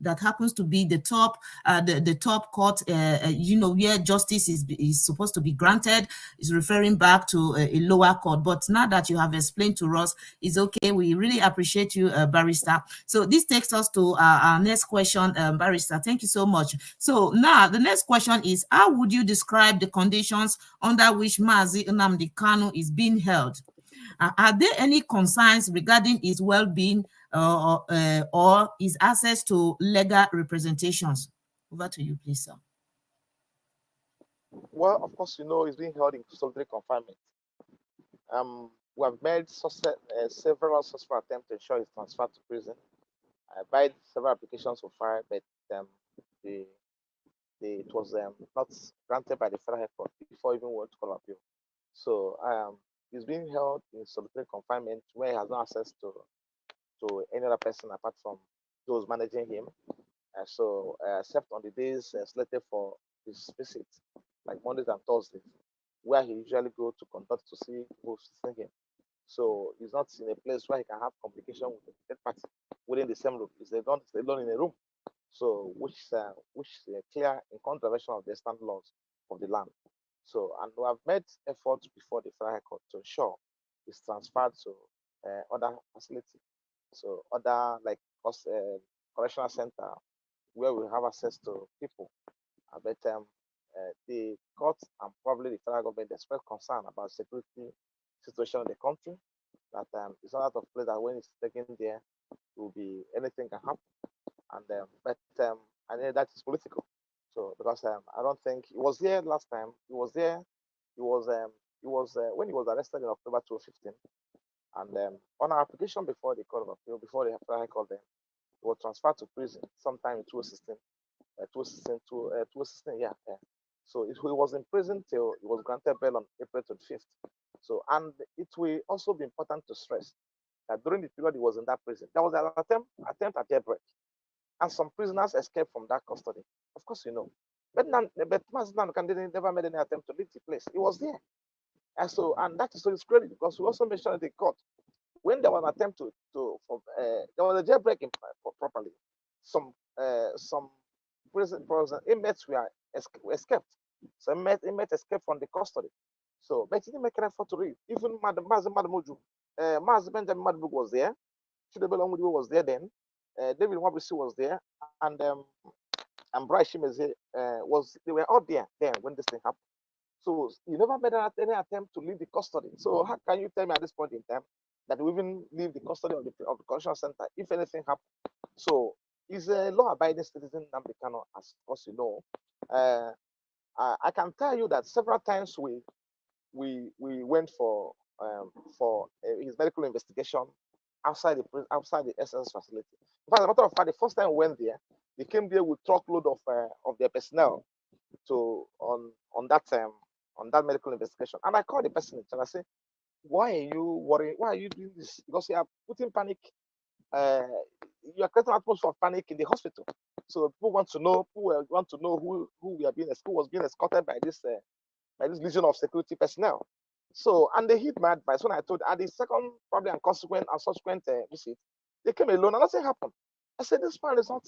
that happens to be the top, the top court, you know, where justice is supposed to be granted, is referring back to a lower court. But now that you have explained to us, it's okay. We really appreciate you, Barrister. So this takes us to our next question, Barrister. Thank you so much. So now the next question is, how would you describe the conditions under which Mazi Nnamdi Kanu is being held? Are there any concerns regarding his well-being or his access to legal representations? Over to you, please, sir. Well, of course, you know, he's being held in solitary confinement. We have made several successful attempts to ensure his transfer to prison. By several applications so far, but it was not granted by the Federal High Court before even went to call appeal. So he's being held in solitary confinement where he has no access to any other person apart from those managing him. So except on the days slated for his visit, like Mondays and Thursdays, where he usually goes to conduct to see who's visiting him. So he's not in a place where he can have communication with the third party within the same room. He's alone in a room. So which is clear in contravention of the standard laws of the land. So, and we have made efforts before the Federal High Court to ensure it's transferred to other facility. So other like correctional center where we have access to people. But the court and probably the federal government express concern about security situation in the country. That it's not out of place that when it's taken there, will be anything can happen. And I know that is political. So because I don't think he was there last time. He was there. He was when he was arrested in October 2015. And on our application before the Court of Appeal, before the High Court, then he was transferred to prison sometime in 2016. 2016, yeah. So he was in prison till he was granted bail on April 25th. So, and it will also be important to stress that during the period he was in that prison, there was an attempt at jailbreak, and some prisoners escaped from that custody. Of course, you know. But Mazi Nnamdi Kanu never made any attempt to leave the place. He was there. And so, and that is to his credit, because we also mentioned in the court when there was an attempt there was a jailbreak properly. Some prison inmates were escaped. So inmates escaped from the custody. So, but he didn't make an effort to read. Even Mazi Benjamin Madbugu was there. Chidebele Onwudiwe was there then. David Nwabisi was there, and Bryce Shimeze they were all there then when this thing happened. So you never made any attempt to leave the custody. So how can you tell me at this point in time that we even leave the custody of the correctional center if anything happened? So he's a law-abiding citizen, Nnamdi Kanu, as you know. I can tell you that several times we went for his medical investigation outside the SS facility. In fact, as a matter of fact, the first time we went there, they came there with truckload of their personnel on that medical investigation. And I called the person and I said, why are you worrying? Why are you doing this? Because you are putting panic. You are creating an atmosphere of panic in the hospital. So people want to know who was being escorted by this legion of security personnel. So, and they heed my advice when I told at the second probably and subsequent visit, they came alone and nothing happened. I said, this man is not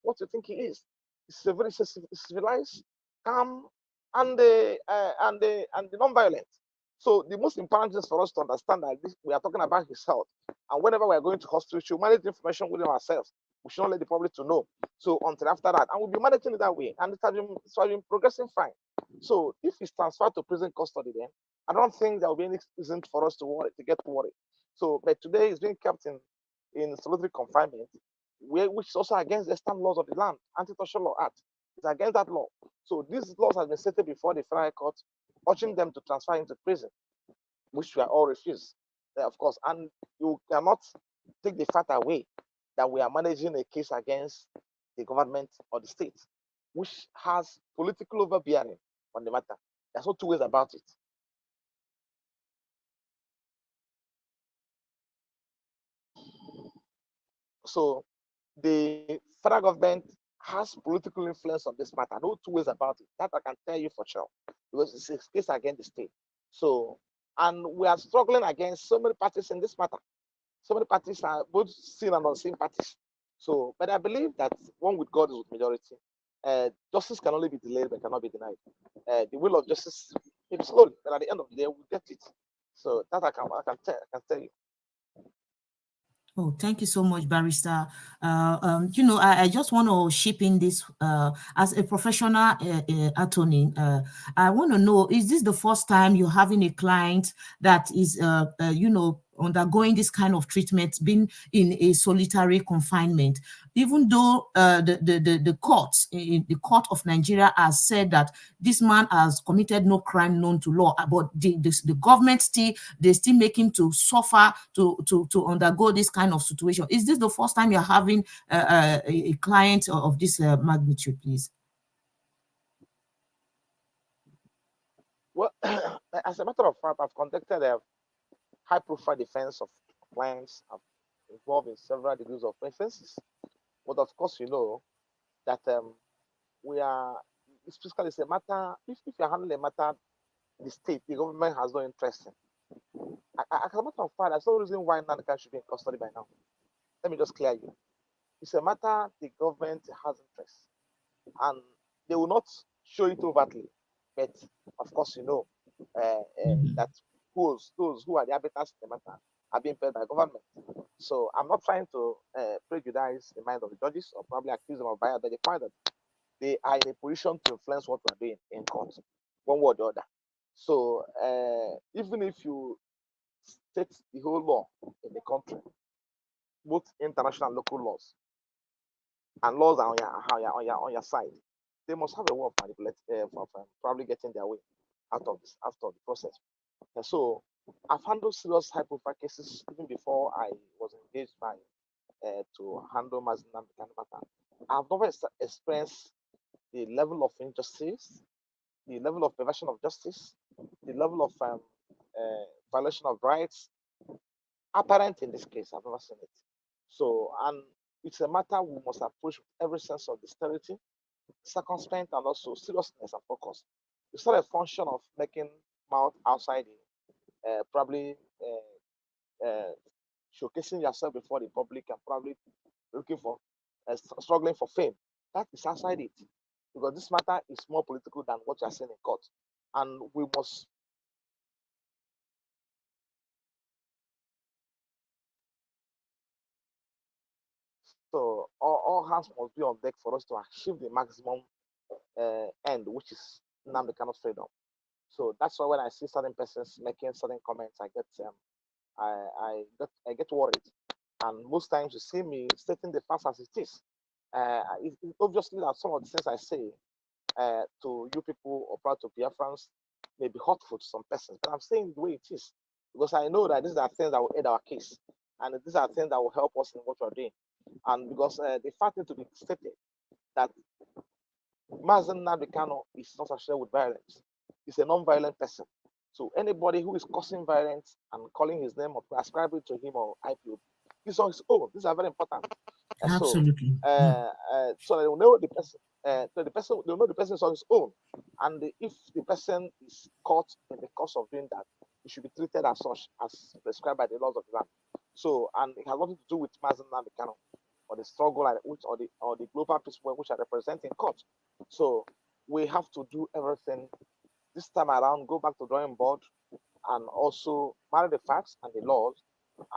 what you think he is. He's a very civilized, calm, and non-violent. So the most important thing for us to understand that we are talking about his health. And whenever we are going to hospital, we should manage the information within ourselves. We should not let the public to know. So until after that, and we'll be managing it that way. And it has been progressing fine. So if he's transferred to prison custody, then I don't think there will be any reason for us to get worried. So, but today he's being kept in solitary confinement, which is also against the standard laws of the land, Anti-Torture Law Act. It's against that law. So these laws have been settled before the Federal Court, urging them to transfer him to prison, which we are all refused, of course. And you cannot take the fact away that we are managing a case against the government or the state, which has political overbearing on the matter. There's no two ways about it. So the federal government has political influence on this matter. No two ways about it. That I can tell you for sure, because it's a case against the state. So, and we are struggling against so many parties in this matter. So many parties are both seen and unseen parties. So, but I believe that one with God is with majority. Justice can only be delayed, but cannot be denied. The will of justice may be slowly, but at the end of the day, we'll get it. So that I can tell you. Oh, thank you so much, Barrister. You know, I just want to chip in this as a professional attorney. I want to know, is this the first time you're having a client that is, you know, undergoing this kind of treatment, being in a solitary confinement, even though the courts, the court of Nigeria has said that this man has committed no crime known to law, but the government they still make him to suffer to undergo this kind of situation. Is this the first time you're having a client of this magnitude, please? Well, as a matter of fact, I've conducted a high-profile defense of clients. I'm involved in several degrees of offenses. But of course, you know that we are, it's basically a matter, if you're handling a matter, the state, the government has no interest in. As a matter of fact, there's no reason why Nanka should be in custody by now. Let me just clear you. It's a matter the government has interest, and they will not show it overtly. But of course, you know that those who are the arbiters in the matter are being paid by government. So I'm not trying to prejudice the mind of the judges or probably accuse them of bias, but they find that they are in a position to influence what we're doing in court, one way or the other. So even if you state the whole law in the country, both international and local laws, and laws are on your side, they must have a way of manipulating, probably getting their way out of the process. And so I've handled serious high-profile cases even before I was engaged by to handle Mazi Nnamdi Kanu matter. I've never experienced the level of injustice, the level of perversion of justice, the level of violation of rights apparent in this case. I've never seen it. So, and it's a matter we must approach with every sense of dexterity, circumspect, and also seriousness and focus. It's not a function of making mouth outside, probably showcasing yourself before the public and probably looking for, struggling for fame. That is outside it, because this matter is more political than what you are saying in court, and we must. So all hands must be on deck for us to achieve the maximum end, which is Nnamdi Kanu's freedom. So that's why when I see certain persons making certain comments, I get worried. And most times you see me stating the facts as it is. It's obviously that some of the things I say to you people or proud to Biafrans may be hurtful to some persons, but I'm saying the way it is, because I know that these are things that will aid our case, and these are things that will help us in what we're doing. And because the fact is to be stated that Mazi Nnamdi Kanu is not associated with violence. He's a non-violent person. So anybody who is causing violence and calling his name or ascribing to him or Ipob, he's on his own. These are very important. Absolutely. So they will know the person. So the person they will know the person is on his own. And if the person is caught in the course of doing that, he should be treated as such, as prescribed by the laws of the land. So, and it has nothing to do with Mazi Nnamdi Kanu or the struggle or the global peace movement which I represent in court. So we have to do everything this time around, go back to drawing board and also marry the facts and the laws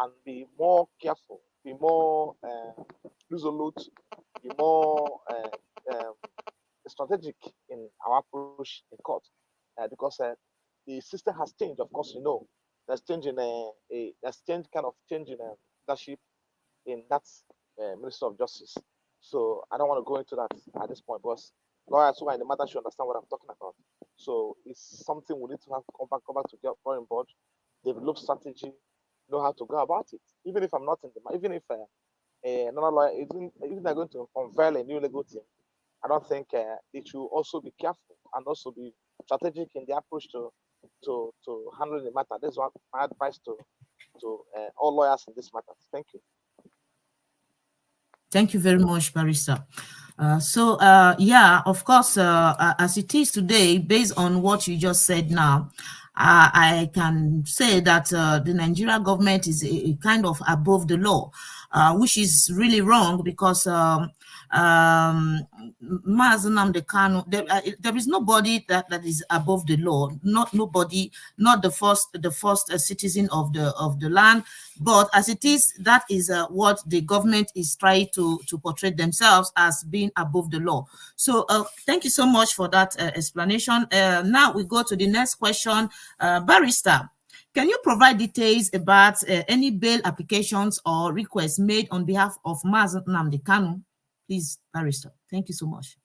and be more careful, be more resolute, be more strategic in our approach in court because the system has changed. Of course, you know, there's change in there's change in leadership in that Minister of Justice. So I don't want to go into that at this point because lawyers who are in the matter should understand what I'm talking about. So it's something we need to have to come back to get on board, develop strategy, know how to go about it. Even if I'm not in the, even if another lawyer, even they're going to unveil a new legal team, I don't think they should also be careful and also be strategic in the approach to handling the matter. That's what my advice to all lawyers in this matter. Thank you. Thank you very much, Barrister. Yeah, of course, as it is today, based on what you just said now, I can say that the Nigeria government is a kind of above the law, which is really wrong because Mazi Nnamdi Kanu, there is nobody that is above the law. Not nobody, not the first citizen of the land. But as it is, that is what the government is trying to portray themselves as being above the law. So thank you so much for that explanation. Now we go to the next question. Barrister, can you provide details about any bail applications or requests made on behalf of Mazi Nnamdi Kanu? Please, Barrister. Thank you so much.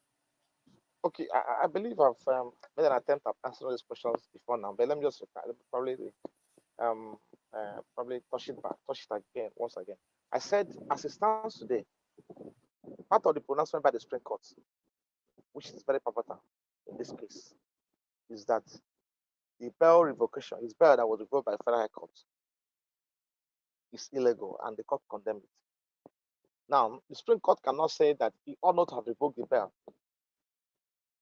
Okay, I believe I've made an attempt at answering these questions before now, but let me just probably touch it again once again. I said, as it stands today, part of the pronouncement by the Supreme Court, which is very pivotal in this case, is that the bail revocation, his bail that was revoked by the Federal High Court, is illegal, and the court condemned it. Now, the Supreme Court cannot say that he ought not have revoked the bail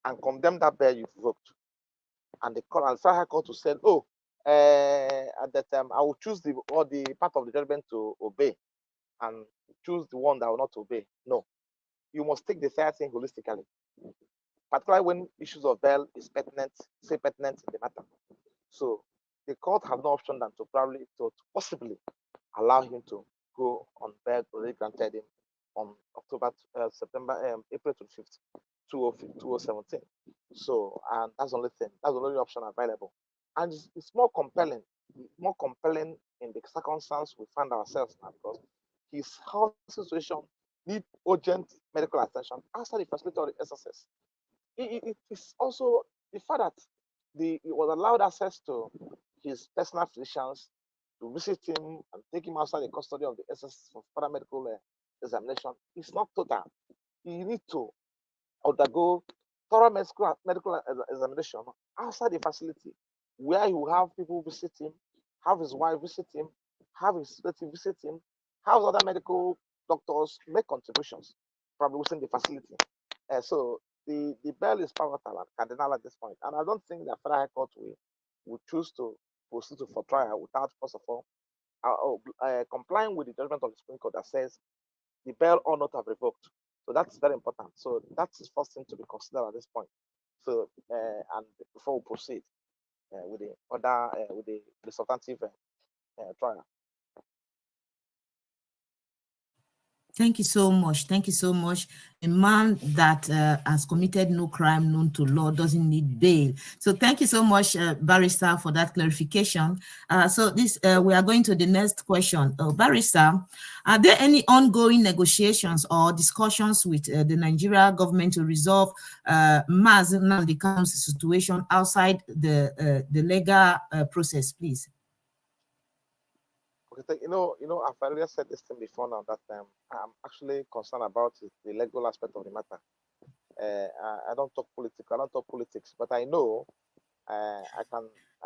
and condemn that bail you've revoked. And the court and Federal High Court to say, oh, at that time, I will choose the part of the judgment to obey and choose the one that will not obey. No, you must take the entire thing holistically, particularly when issues of bail is pertinent in the matter. So the court have no option than to possibly allow him to go on bail already granted him on April 25th, 2017. So, and that's the only thing, that's the only option available. And it's more compelling in the circumstance we find ourselves now, because his health situation need urgent medical attention after the facility of the SSS. It is also the fact that he was allowed access to his personal physicians to visit him and take him outside the custody of the SSS for further medical examination. It's not total. You need to undergo thorough medical examination outside the facility, where he will have people visit him, have his wife visit him, have his relative visit him, have other medical doctors make contributions, probably within the facility. So the bail is pivotal and cardinal at this point, and I don't think that Federal High Court will choose to proceed for trial without, first of all, complying with the judgment of the Supreme Court that says the bail ought not have revoked. So that's very important. So that's the first thing to be considered at this point. So and before we proceed with the other with the substantive trial. Thank you so much. Thank you so much. A man that has committed no crime known to law doesn't need bail. So thank you so much, Barrister, for that clarification. So this we are going to the next question. Barrister, are there any ongoing negotiations or discussions with the Nigeria government to resolve Mazi Nnamdi Kanu's situation outside the legal process, please? You know, I've already said this thing before now that I'm actually concerned about the legal aspect of the matter. I don't talk politics, but I know I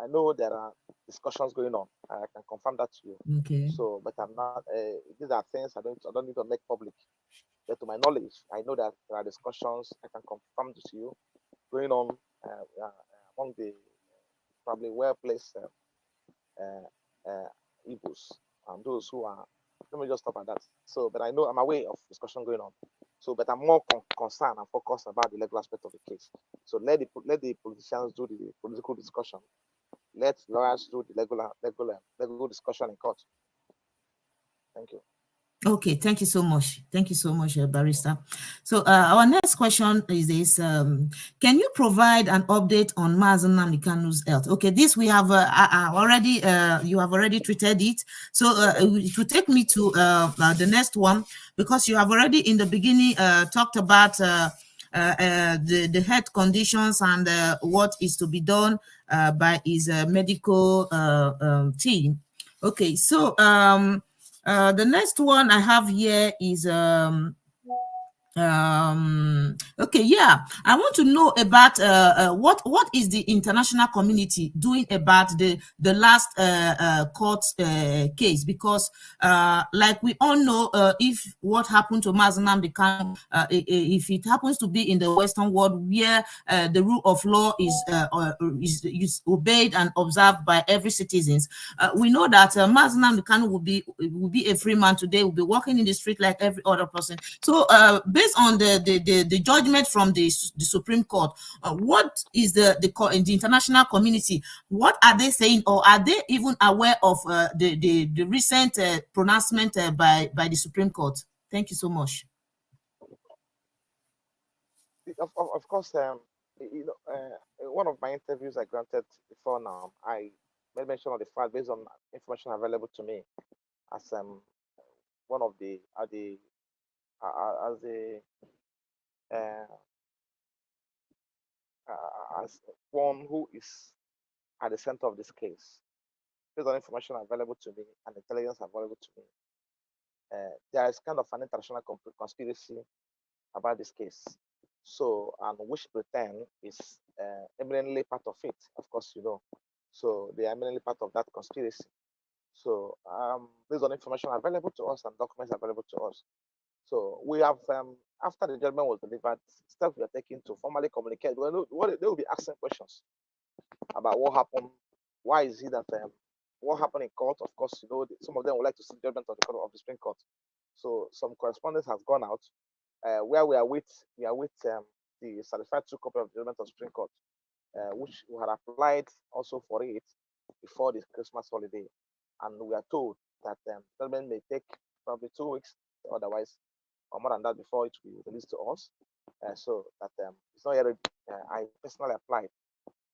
know there are discussions going on. I can confirm that to you. Okay. So, but I'm not. These are things I don't need to make public. But to my knowledge, I know that there are discussions. I can confirm this to you going on among the probably well-placed Igbos and those who are. Let me just stop at that. So, but I know I'm aware of discussion going on. So, but I'm more concerned and focused about the legal aspect of the case. So let the politicians do the political discussion. Let lawyers do the legal discussion in court. Thank you. Okay, thank you so much. Thank you so much, Barrister. So our next question is this: can you provide an update on Mazi Nnamdi Kanu's health? Okay, this we have already. You have already treated it. So if you take me to the next one, because you have already in the beginning talked about the health conditions and what is to be done by his medical team. Okay, so the next one I have here is Okay, yeah, I want to know about what is the international community doing about the last court case, because like we all know, if what happened to Mazi Nnamdi Kanu, if it happens to be in the Western world where the rule of law is obeyed and observed by every citizens, we know that Mazi Nnamdi Kanu will be a free man today, will be walking in the street like every other person. So based on the judgment from the Supreme Court, what is the international community, what are they saying, or are they even aware of the recent pronouncement by the Supreme Court? Thank you so much. Of course, you know, one of my interviews I granted before now, I made mention of the fact, based on information available to me, as one of the as the uh, as one who is at the center of this case, based on information available to me and intelligence available to me, there is kind of an international conspiracy about this case. So, and which pretend is eminently part of it, of course, you know. So they are eminently part of that conspiracy. So, based on information available to us and documents available to us, so we have, after the judgment was delivered, steps we are taking to formally communicate. Well, they will be asking questions about what happened, why is it that, what happened in court. Of course, you know, some of them would like to see the judgment of the Supreme Court. So some correspondence has gone out, where we are with the certified true copy of the judgment of Supreme Court, which we had applied also for it before the Christmas holiday, and we are told that judgment may take probably 2 weeks, otherwise, or more than that, before it will be released to us. So that it's not yet ready. I personally applied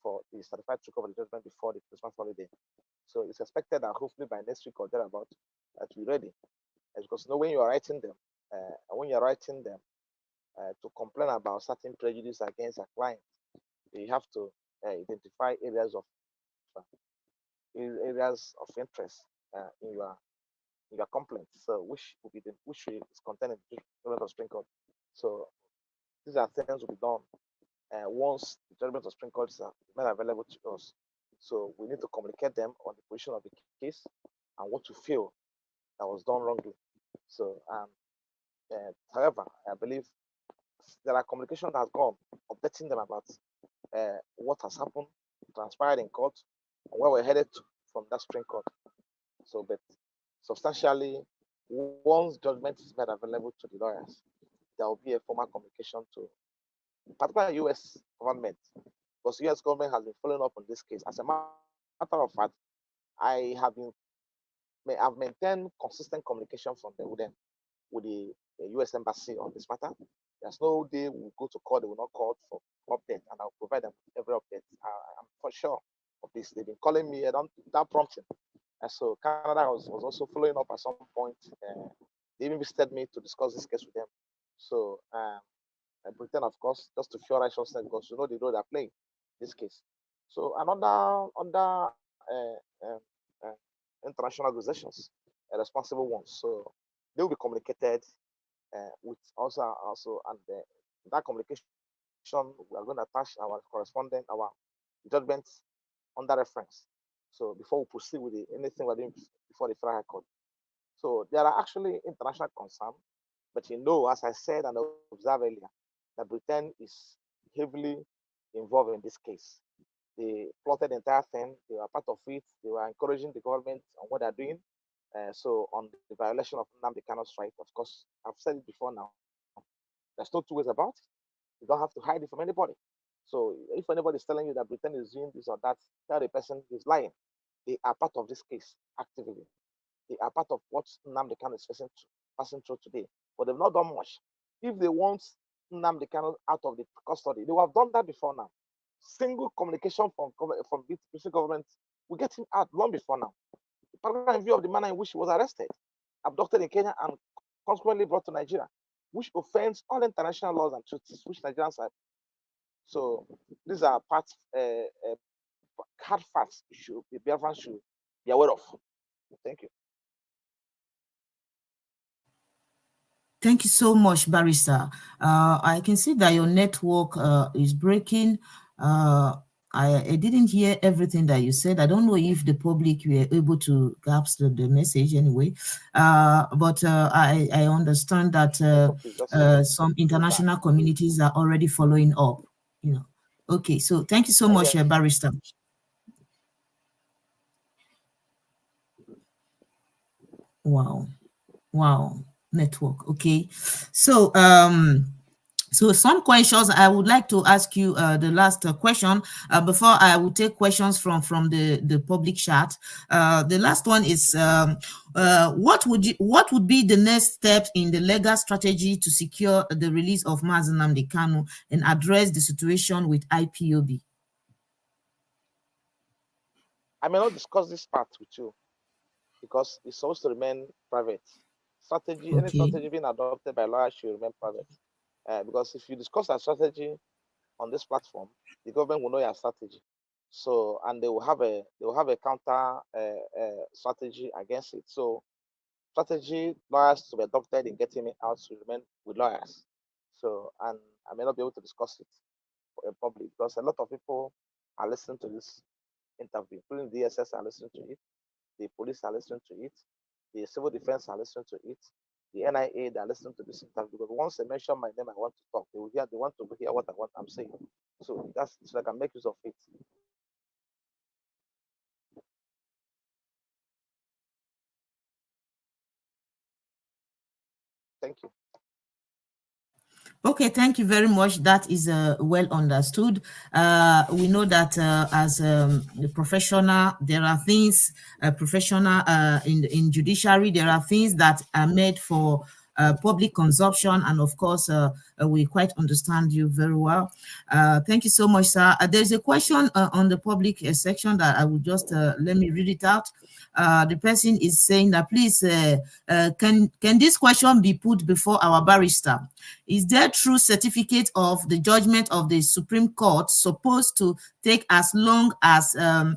for the certified true copy of the judgment before the Christmas holiday. So it's expected that hopefully by next week or thereabout, that we're ready. Because you know, when you are writing them, to complain about certain prejudice against a client, you have to identify uh, areas of interest in your complaint. So which will be which is contained in the judgment of Supreme Court. So these are things will be done once the judgment of Supreme Court is made available to us. So we need to communicate them on the position of the case and what to feel that was done wrongly. So, however, I believe there are communications that have gone, updating them about what has happened, transpired in court, and where we're headed to from that Supreme Court. So, but substantially, once judgment is made available to the lawyers, there will be a formal communication to particularly U.S. government, because U.S. government has been following up on this case. As a matter of fact, I have maintained consistent communication from them with the U.S. Embassy on this matter. There's no day we will go to court, they will not call for update, and I'll provide them every update. I'm for sure of this. They've been calling me that prompting. And so Canada was also following up at some point. They even visited me to discuss this case with them. So Britain, of course, just to show righteousness, because you know the role they're playing this case. So under international organizations, responsible ones. So they will be communicated with also and that communication we are going to attach our correspondent, our judgments under reference. So before we proceed with anything we're doing before the Federal High Court. So there are actually international concerns, but you know, as I said and observed earlier, that Britain is heavily involved in this case. They plotted the entire thing. They were part of it. They were encouraging the government on what they're doing. So on the violation of Nnamdi Kanu's right, of course, I've said it before now. There's no two ways about it. You don't have to hide it from anybody. So if anybody is telling you that Britain is doing this or that, tell the person who's lying. They are part of this case actively. They are part of what Nnamdi Kanu is passing through today. But they've not done much. If they want Nnamdi Kanu out of the custody, they would have done that before now. Single communication from the British government will get him out long before now. Particularly in view of the manner in which he was arrested, abducted in Kenya, and consequently brought to Nigeria, which offends all international laws and treaties which Nigerians have. So these are hard facts the Biafran should be aware of. Thank you. Thank you so much, Barrister. I can see that your network is breaking. I didn't hear everything that you said. I don't know if the public were able to grasp the message anyway, but I understand that some international communities are already following up. You know. Okay, so thank you so much, Yes. Barrister. Wow, network. Okay, so so some questions I would like to ask you, the last question, before I will take questions from the public chat. The last one is, what would be the next step in the legal strategy to secure the release of Mazi Nnamdi Kanu and address the situation with IPOB? I may not discuss this part with you because it's supposed to remain private. Strategy, any Okay. strategy being adopted by lawyers should remain private. Because if you discuss a strategy on this platform, the government will know your strategy. So, and they will have a counter strategy against it. So, strategy lawyers to be adopted in getting it out to remain with lawyers. So, and I may not be able to discuss it in public because a lot of people are listening to this interview, including DSS are listening to it, the police are listening to it, the civil defense are listening to it, the NIA they are listening to this interview because once they mention my name, I want to talk. They want to hear what I'm saying. So that's so I can make use of it. Thank you. Okay, thank you very much. That is well understood. We know that as a professional, there are things, professional in judiciary, there are things that are made for public consumption, and of course, we quite understand you very well. Thank you so much, sir. There's a question on the public section that I will just let me read it out. The person is saying that please, can this question be put before our barrister? Is there true certificate of the judgment of the Supreme Court supposed to take as long as 2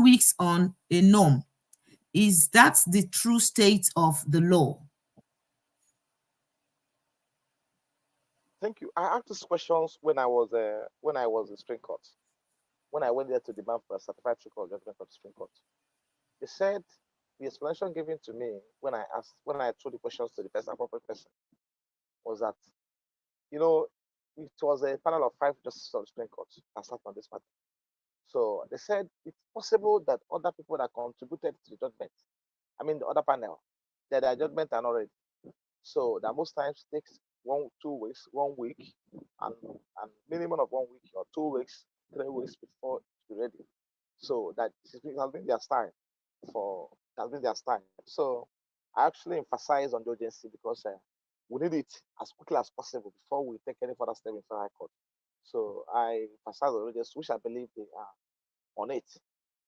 weeks on a norm? Is that the true state of the law? Thank you. I asked these questions when I was in Supreme Court. When I went there to demand for a certified true court judgment of the Supreme Court. They said the explanation given to me when I threw the questions to the appropriate person was that, it was a panel of 5 justices of the Supreme Court that sat on this matter. So they said it's possible that other people that contributed to the judgment, I mean the other panel, that their judgment are not ready. So that most times takes 2 weeks, 1 week, and minimum of 1 week or 2 weeks, 3 weeks before it's ready. So that it has been their style So I actually emphasize on the urgency because we need it as quickly as possible before we take any further step in Federal Court. So I emphasize on urgency, which I believe they are on it.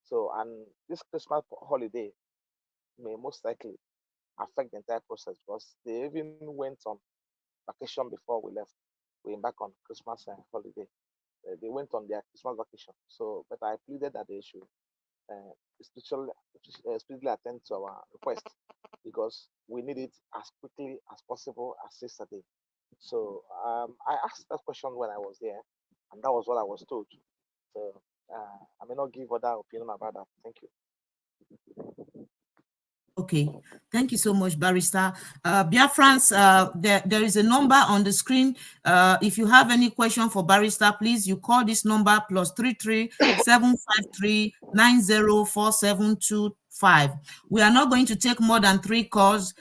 So, and this Christmas holiday may most likely affect the entire process because they even went on vacation before we left. We embarked on Christmas holiday. They went on their Christmas vacation. So, but I pleaded that they should speedily attend to our request because we need it as quickly as possible as yesterday. So I asked that question when I was there, and that was what I was told. So I may not give other opinion about that. Thank you. Okay, thank you so much, Barrister. Biafrans, there is a number on the screen. If you have any question for Barrister, please, you call this number +33 753 904725. We are not going to take more than 3 calls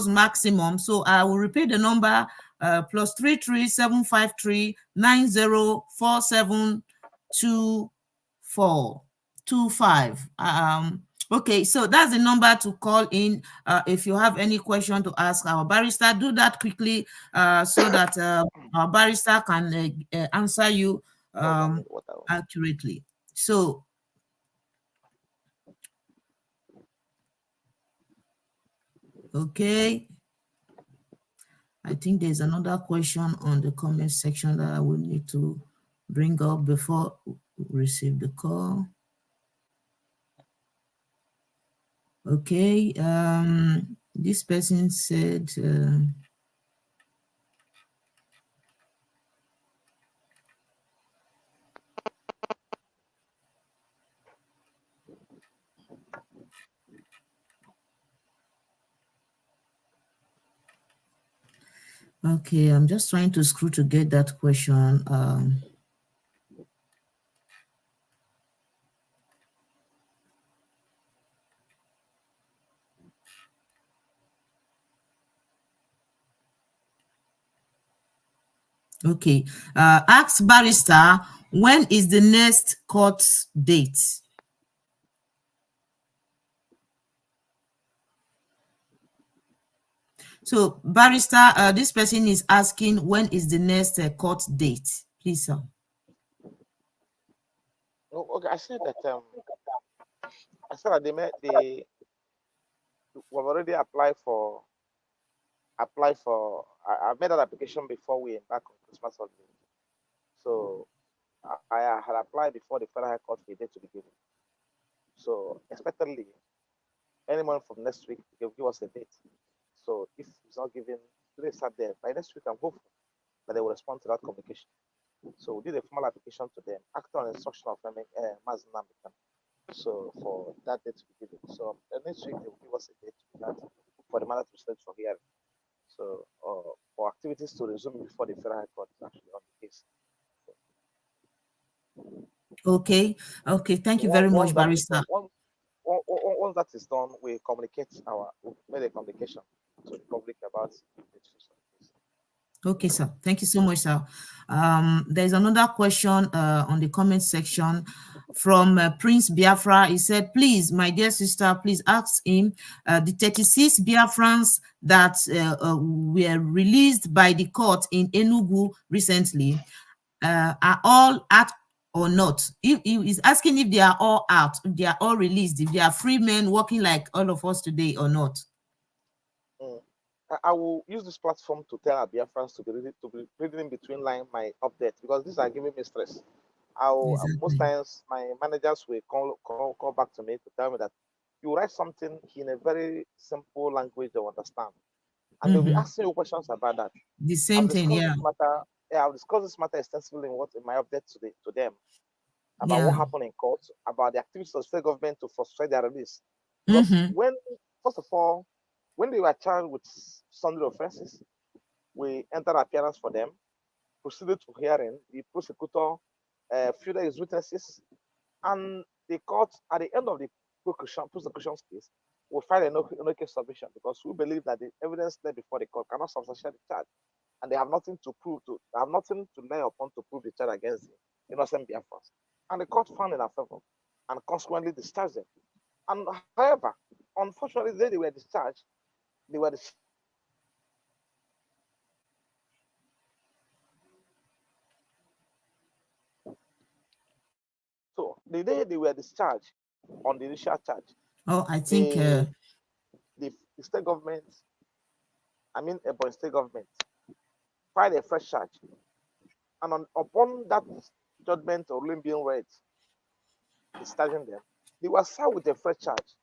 maximum. So I will repeat the number, +33 753 904725. Okay, so that's the number to call in if you have any question to ask our barrister. Do that quickly so that our barrister can answer you accurately. So, okay. I think there's another question on the comment section that I will need to bring up before we receive the call. Okay, this person said, Okay, I'm just trying to scroll to get that question. Okay, ask barrister, when is the next court date? So, barrister, this person is asking, when is the next court date? Please, sir. Oh, okay, I said that they we've already applied for. I made an application before we embark on Christmas holiday. So I had applied before the Federal High Court for a date to be given. So expectedly, anyone from next week they'll give us a date. So if it's not given, today start there. By next week, I'm hopeful that they will respond to that communication. So we did a formal application to them, acting on instruction of Mazi Nnamdi Kanu. So for that date to be given. So next week they will give us a date for the matter to be for hearing. So for activities to resume before the Federal High Court is actually on the case. Okay, okay, thank you very much, barrister. Once that is done, we made a communication to the public about it. Okay, sir. Thank you so much, sir. There's another question on the comment section from Prince Biafra. He said, please, my dear sister, please ask him, the 36 Biafrans that were released by the court in Enugu recently, are all out or not? If he is asking if they are all out, if they are all released, if they are free men working like all of us today or not. I will use this platform to tell our Biafrans to be reading in between line my updates, because these are giving me stress. Exactly. Most times my managers will call back to me to tell me that you write something in a very simple language they understand, and they'll be asking you questions about that. The same thing, yeah. I've discussed this matter extensively in my update to them about Yeah. what happened in court, about the activities of the state government to frustrate their release. Because first of all, when they were charged with sundry offenses, we entered appearance for them, proceeded to hearing. The prosecutor fielded his witnesses, and the court, at the end of the prosecution's case, will file a no case submission, because we believe that the evidence laid before the court cannot substantiate the charge, and they have nothing to lay upon to prove the charge against the innocent Biafrans. And the court found in our favor, and consequently discharged them. And however, unfortunately, they were discharged. They were discharged. So the day they were discharged on the initial charge, I think the state government, Ebonyi state government, filed a fresh charge. And upon that judgment or ruling being read, discharging them, they were served with a fresh charge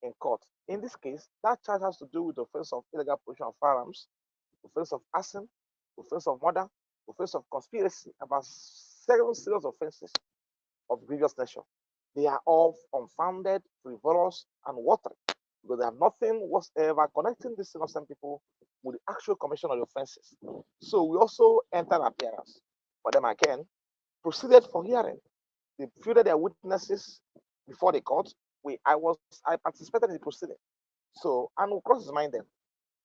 in court. In this case, that charge has to do with the offense of illegal possession of firearms, offense of arson, offense of murder, offense of conspiracy, about 7 serious offenses of grievous nature. They are all unfounded, frivolous, and watery, because they have nothing whatsoever connecting these innocent people with the actual commission of the offenses. So we also entered appearance for them again, proceeded for hearing. They fielded their witnesses before the court. I participated in the proceeding. So, and we cross-examined them.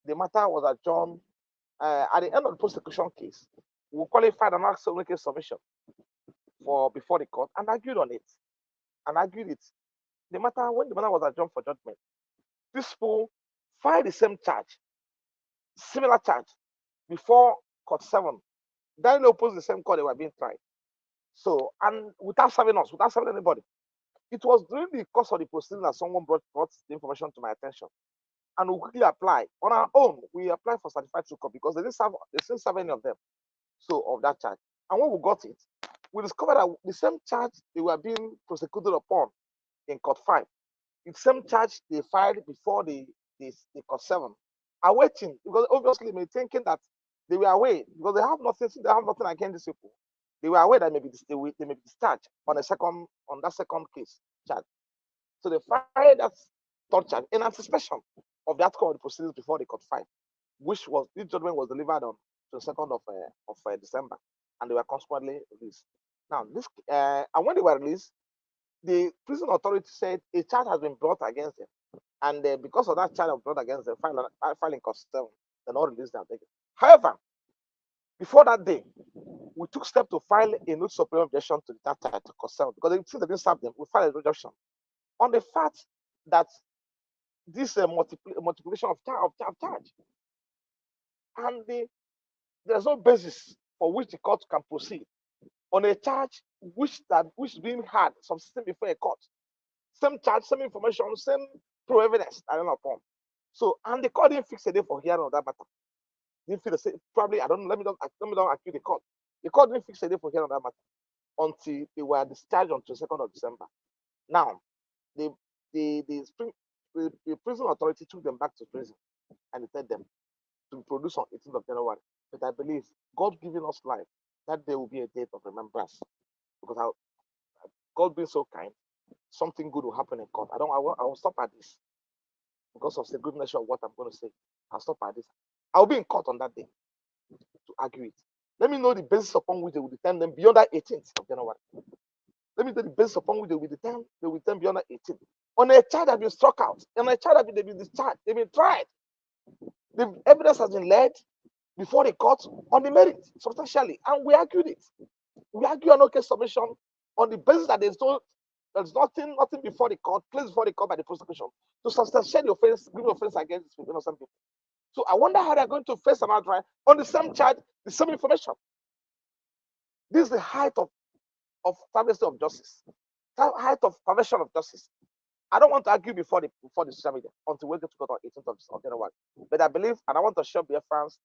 The matter was adjourned. At the end of the prosecution case, we qualified an actual case submission before the court and argued on it. And argued it. When the matter was adjourned for judgment, this fool filed the same charge, similar charge, before court 7. Then they opposed the same court they were being tried. So, and without serving anybody. It was during the course of the proceeding that someone brought the information to my attention. And we quickly applied. On our own, we applied for certified true copy, because they didn't serve any of them. So, of that charge. And when we got it, we discovered that the same charge they were being prosecuted upon in court 5, the same charge they filed before the court 7, are waiting, because obviously they thinking that they were away, because they have nothing against these people. They were aware that maybe they may be discharged on that second case charge. So they filed that third charge in anticipation of the outcome of the proceedings before the court 5, which was this judgment was delivered on 22nd of December, and they were consequently released. Now, this and when they were released, the prison authority said a charge has been brought against them, and because of that charge brought against them, filing custom, they're not released them. However, before that day, we took steps to file a notice of objection to that charge to custom, because since they didn't serve them, we filed a rejection on the fact that this multiplication of charge, and there's no basis for which the court can proceed on a charge which is being had subsisting before a court. Same charge, same information, same pro evidence. I don't know. So, and the court didn't fix a day for hearing on that matter. Didn't feel the same. Probably, I don't know. Let me not accuse the court. The court didn't fix a day for hearing on that matter until they were discharged on 22nd of December. Now, the prison authority took them back to prison and they told them to produce on 18th of January. But I believe God giving us life, that day will be a date of remembrance, because God being so kind, something good will happen in court. I will stop at this because of the good nature of what I'm going to say. I'll stop at this. I'll be in court on that day to argue it. Let me know the basis upon which they will detain them beyond that 18th of January. Let me know the basis upon which they will detain beyond that 18th. On a charge that has been struck out, on a charge that has been discharged, they've been tried. The evidence has been led before the court on the merit substantially, and we argued it. We argue on okay submission on the basis that there's nothing before the court, placed before the court by the prosecution to substantiate the offense, give offense against innocent people. So I wonder how they're going to face another trial on the same charge, the same information. This is the height of travesty of justice, height of perversion of justice. I don't want to argue before the social media until we get to court on 18th of January. But I believe, and I want to show Biafrans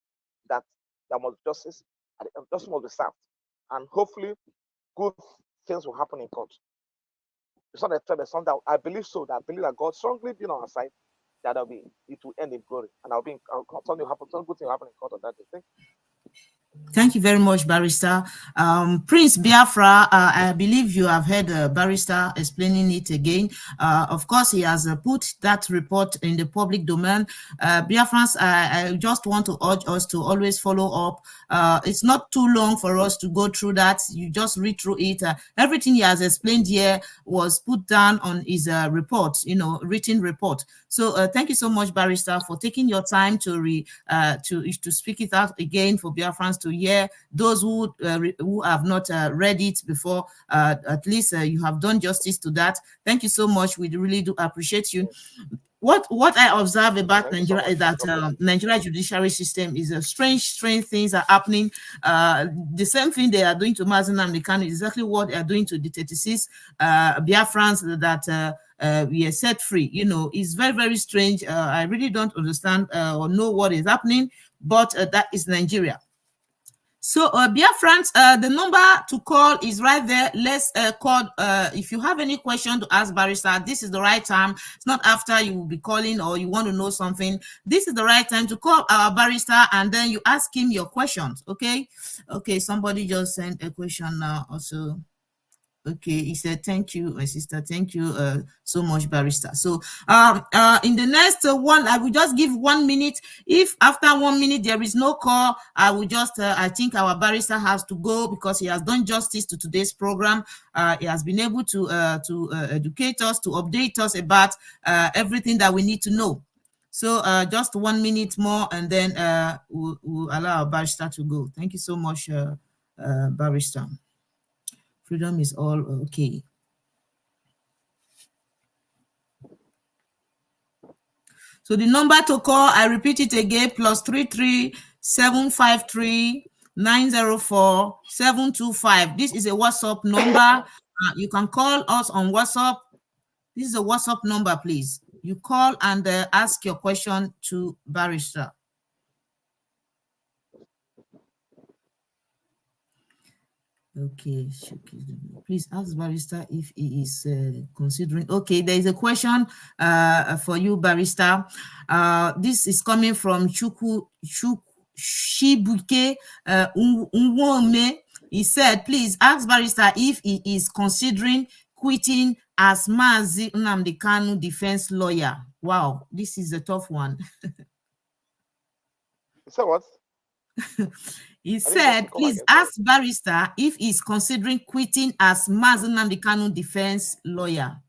that there must be justice, and justice must be served. And hopefully, good things will happen in court. It's not a threat, it's something I believe so. That I believe that God strongly being on our side, that it will end in glory, and something will happen, some good thing will happen in court on that day. Thank you. Thank you very much, Barrister. Prince Biafra, I believe you have heard Barrister explaining it again. Of course, he has put that report in the public domain. Biafrans, I just want to urge us to always follow up. It's not too long for us to go through that. You just read through it. Everything he has explained here was put down on his report, written report. So thank you so much, Barrister, for taking your time to speak it out again for Biafrans to hear. Those who have not read it before, at least you have done justice to that. Thank you so much. We really do appreciate you. What I observe about Nigeria is that Nigeria judiciary system is a strange things are happening. The same thing they are doing to Mazi Nnamdi Kanu is exactly what they are doing to the 36 Biafrans that we are set free. It's very, very strange. I really don't understand or know what is happening, but that is Nigeria. So Biafrans, the number to call is right there. Let's call. If you have any question to ask Barrister, this is the right time. It's not after you will be calling or you want to know something. This is the right time to call our Barrister and then you ask him your questions. Okay. Somebody just sent a question now also. Okay, he said, thank you, my sister. Thank you so much, Barrister. So in the next one, I will just give 1 minute. If after 1 minute there is no call, I will just, I think our Barrister has to go because he has done justice to today's program. He has been able to educate us, to update us about everything that we need to know. So just 1 minute more and then we'll allow our Barrister to go. Thank you so much, Barrister. Freedom is all okay. So the number to call, I repeat it again, +33 753 904 725. This is a WhatsApp number. You can call us on WhatsApp. This is a WhatsApp number, please. You call and ask your question to Barrister. Okay, please ask Barrister if he is considering. Okay, there is a question for you, Barrister. This is coming from Shibuke Unwome. He said, please ask Barrister if he is considering quitting as Mazi Nnamdi Kanu defense lawyer. Wow, this is a tough one. So what? He said, please ask Barrister if he's considering quitting as Mazi Nnamdi Kanu defense lawyer.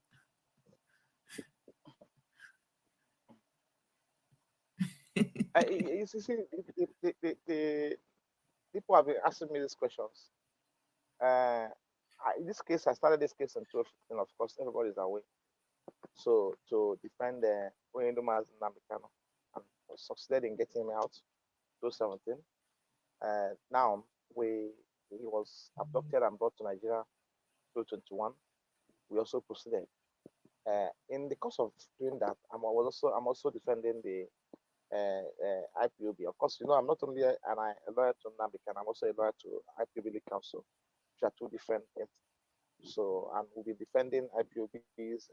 You see, the people have been asking me these questions. In this case, I started this case in 2015. Of course, everybody is aware. So to defend the Mazi Nnamdi Kanu and succeeded in getting him out 2017. Now he was abducted and brought to Nigeria 2021. We also proceeded. In the course of doing that, I'm also defending the IPOB. Of course, you know, I'm not only a lawyer to Nnamdi Kanu, I'm also a lawyer to IPOB counsel, which are two different entities. So, and we'll be defending IPOB's,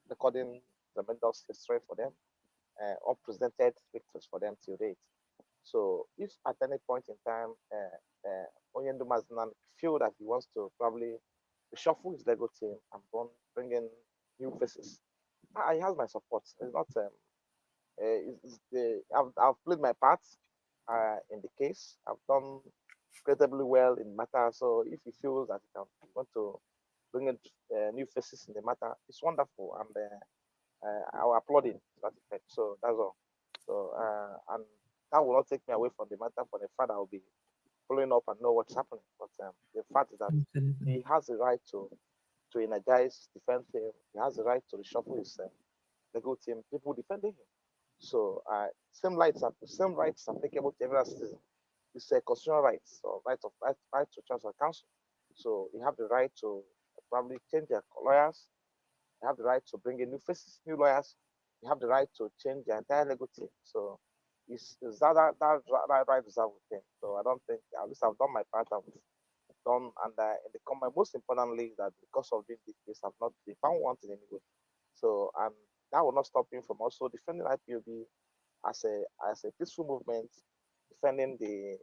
recording tremendous history for them, unprecedented victories for them till date. So, if at any point in time, Onyendo Mazi Nnamdi feel that he wants to probably reshuffle his legal team and bring in new faces, he has my support. It's not I've played my part in the case. I've done incredibly well in the matter. So if he feels that he want to bring in new faces in the matter, it's wonderful, and I'll applaud him to that effect. So that's all. So and that will not take me away from the matter. For the fact I will be following up and know what's happening. But the fact is that he has the right to energize, defend him. He has the right to reshuffle his legal team. People defending him. So same rights applicable to every citizen. It's a constitutional rights, so right to choose a counsel. So you have the right to probably change their lawyers. You have the right to bring in new faces, new lawyers. You have the right to change the entire legal team. So it's that right reserved with him. So I don't think, at least I've done my part. I've done, and in the comment, most importantly, that because of this case, I've not been found wanted anyway. So that will not stop him from also defending IPOB as a peaceful movement, defending the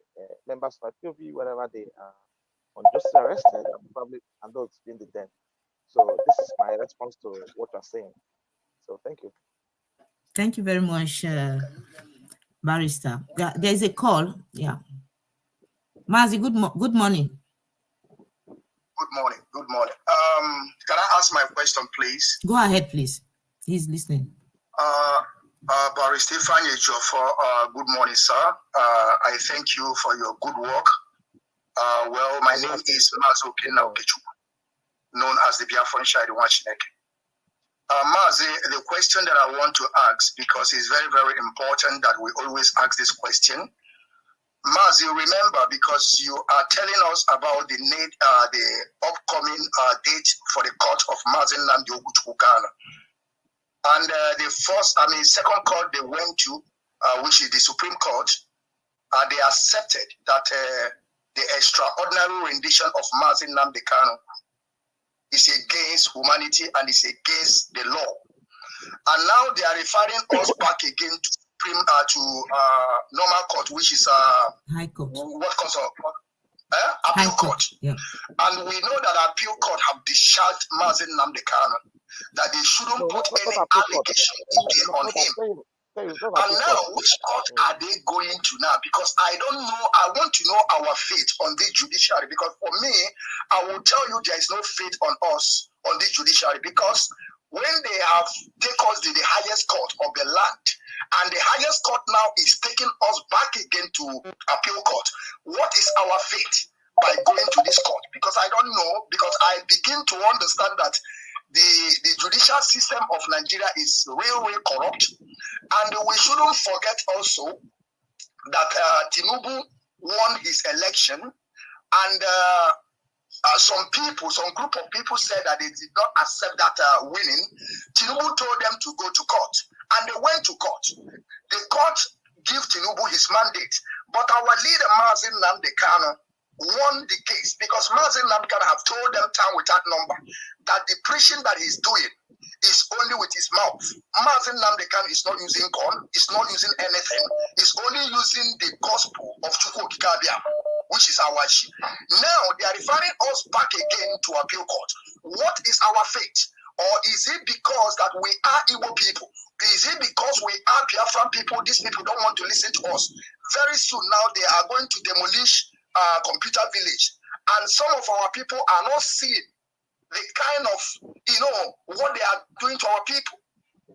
members of IPOB wherever they are unjustly arrested, and those being detained. So this is my response to what you're saying. So thank you. Thank you very much, Barrister. Yeah, there's a call. Yeah. Mazi, good morning. Good morning. Good morning. Can I ask my question, please? Go ahead, please. He's listening. Barrister Ifeanyi Ejiofor, good morning, sir. I thank you for your good work. Well, my name is Mazi Nnamdi Kanu, known as the Biafran Shadi Wachinek. Mazi, the question that I want to ask, because it's very, very important that we always ask this question. Mazi, remember, because you are telling us about the upcoming date for the court of Mazi Nnamdi Kanu. And the second court they went to, which is the Supreme Court, they accepted that the extraordinary rendition of Mazi Nnamdi Kanu is against humanity and is against the law. And now they are referring us back again to normal court, which is High Court. What comes of appeal court. Yeah. And we know that appeal court have discharged Mazi Nnamdi Kanu, that they shouldn't put any allegation again on him. And now, which court are they going to now? Because I don't know. I want to know our fate on this judiciary. Because for me, I will tell you there is no fate on us on this judiciary. Because when they have taken us to the highest court of the land, and the highest court now is taking us back again to appeal court, what is our fate by going to this court? Because I don't know. Because I begin to understand that the judicial system of Nigeria is really corrupt. And we shouldn't forget also that Tinubu won his election, and some group of people said that they did not accept that winning. Tinubu told them to go to court, and they went to court. The court gave Tinubu his mandate, but our leader Mazi Nnamdi Kanu won the case because Mazi Nnamdi Kanu have told them time without number that the preaching that he's doing is only with his mouth. Mazi Nnamdi Kanu is not using gun, he's not using anything, he's only using the gospel of Chukwu Kikabia, which is our sheep. Now they are referring us back again to appeal court. What is our fate? Or is it because that we are Igbo people? Is it because we are Biafran people, these people don't want to listen to us? Very soon now, they are going to demolish Computer Village. And some of our people are not seeing the kind of, what they are doing to our people.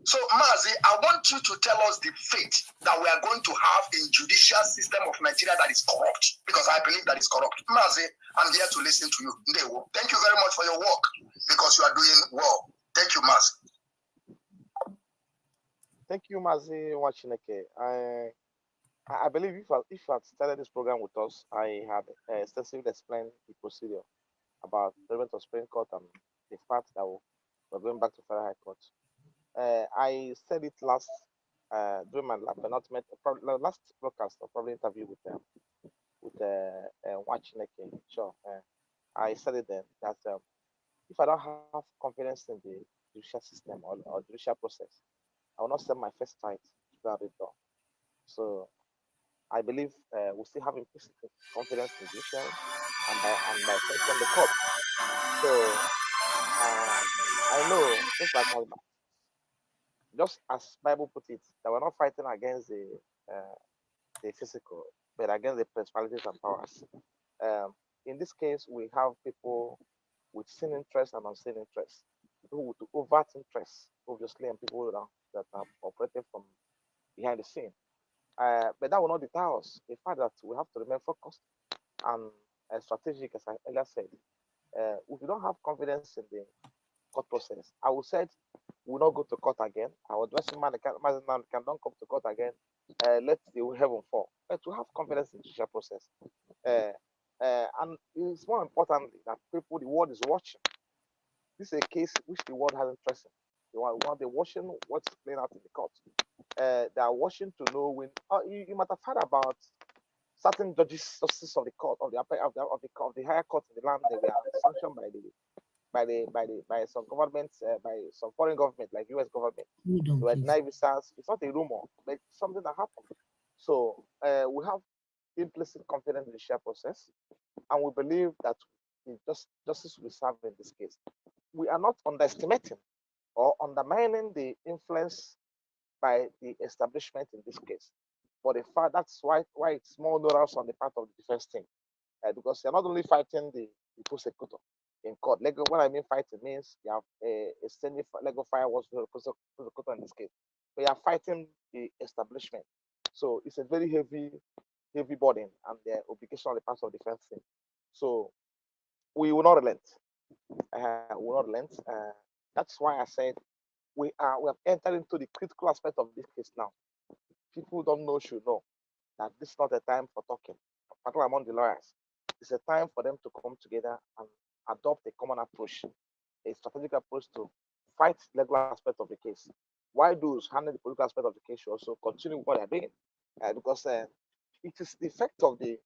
So, Mazi, I want you to tell us the fate that we are going to have in judicial system of Nigeria that is corrupt, because I believe that is corrupt. Mazi, I'm here to listen to you. Ndewo. Thank you very much for your work, because you are doing well. Thank you, Mazi. Thank you, Mazi Wachineke. I believe if you had started this program with us, I had extensively explained the procedure about the event of Supreme Court and the fact that we're going back to Federal High Court. I said it last during my penultimate last broadcast or probably interview with Wachineke. Sure, I said it then that if I don't have confidence in the judicial system or judicial process, I will not send my first fight to have it done. So I believe we still have implicit confidence in the judiciary and by extension the court. So I know just as Bible put it, that we're not fighting against the physical, but against the principalities and powers. In this case, we have people with seen interest and unseen interest, people with overt interest, obviously, and people that are operating from behind the scene. But that will not deter us. The fact that we have to remain focused and strategic, as I earlier said. If we don't have confidence in the court process, I would say we will not go to court again. I would just man can don't come to court again. Let the heaven fall. But to have confidence in the judicial process. And it's more important that people, the world is watching. This is a case which the world has interest in. They're watching what's playing out in the court. They are watching to know when. You might have heard about certain judges of the court of the higher court in the land. They were sanctioned by some governments, by some foreign government like U.S. government. They were denied visas. It's not a rumor, but it's something that happened. So we have implicit confidence in the judicial process, and we believe that justice will be served in this case. We are not underestimating or undermining the influence by the establishment in this case. But in fact, that's why it's more onerous on the part of the defense team, because they're not only fighting the prosecutor in court. When I mean fighting, means you have a standing legal fire was the prosecutor in this case. But you are fighting the establishment. So it's a very heavy burden and the obligation on the part of the defense team. So we will not relent. We will not relent. That's why I said we have entered into the critical aspect of this case now. People who don't know should know that this is not a time for talking, particularly among the lawyers. It's a time for them to come together and adopt a common approach, a strategic approach to fight the legal aspect of the case. Why those handling the political aspect of the case should also continue what they're doing, because it is the effect of the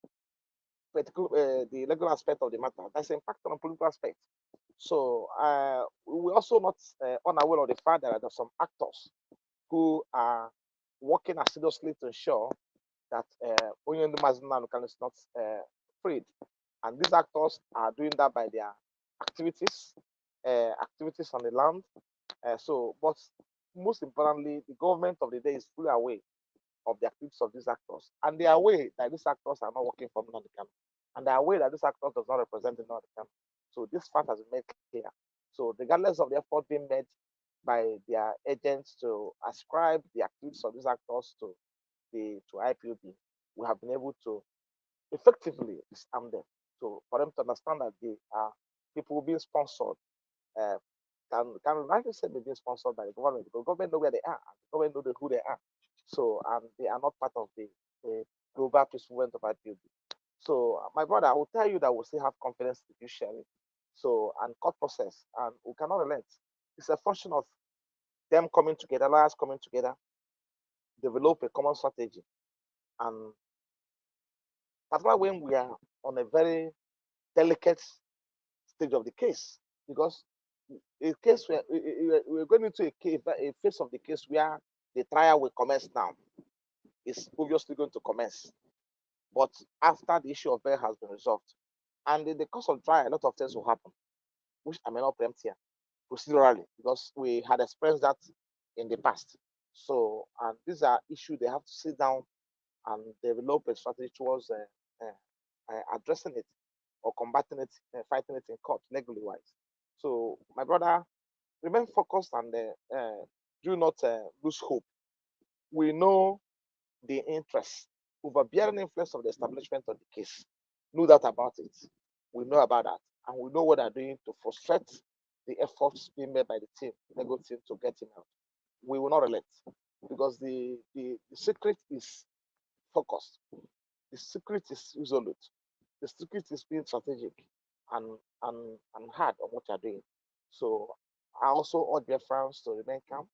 legal aspect of the matter that's impact on the political aspect. So we're also not unaware of the fact that there are some actors who are working assiduously to ensure that Mazi Nnamdi Kanu is not freed. And these actors are doing that by their activities on the land. But most importantly, the government of the day is fully aware of the activities of these actors. And they are aware that these actors are not working for Nnamdi Kanu. And they are aware that this actor does not represent Nnamdi Kanu. So this fact has been made clear. So regardless of the effort being made by their agents to ascribe the activities of these actors to IPOB, we have been able to effectively disarm them. So for them to understand that they are people being sponsored, can rightly say they're being sponsored by the government, because the government know where they are, the government know who they are. So they are not part of the global peace movement of IPOB. So my brother, I will tell you that we still have confidence in judiciary. So and court process, and we cannot relent. It's a function of them coming together, lawyers coming together, develop a common strategy, and particularly when we are on a very delicate stage of the case, because a case where we're going into a phase of the case where the trial will commence now. It's obviously going to commence, but after the issue of bail has been resolved, and in the course of trial, a lot of things will happen, which I may not preempt here procedurally, because we had experienced that in the past. So, and these are issues they have to sit down and develop a strategy towards addressing it or combating it, fighting it in court, legally wise. So, my brother, remain focused and do not lose hope. We know the interest, overbearing influence of the establishment of the case. Know that about it. We know about that. And we know what they're doing to frustrate the efforts being made by the team, legal team, to get him out. We will not relent because the secret is focused. The secret is resolute. The secret is being strategic and hard on what you're doing. So I also urge Biafrans to remain calm.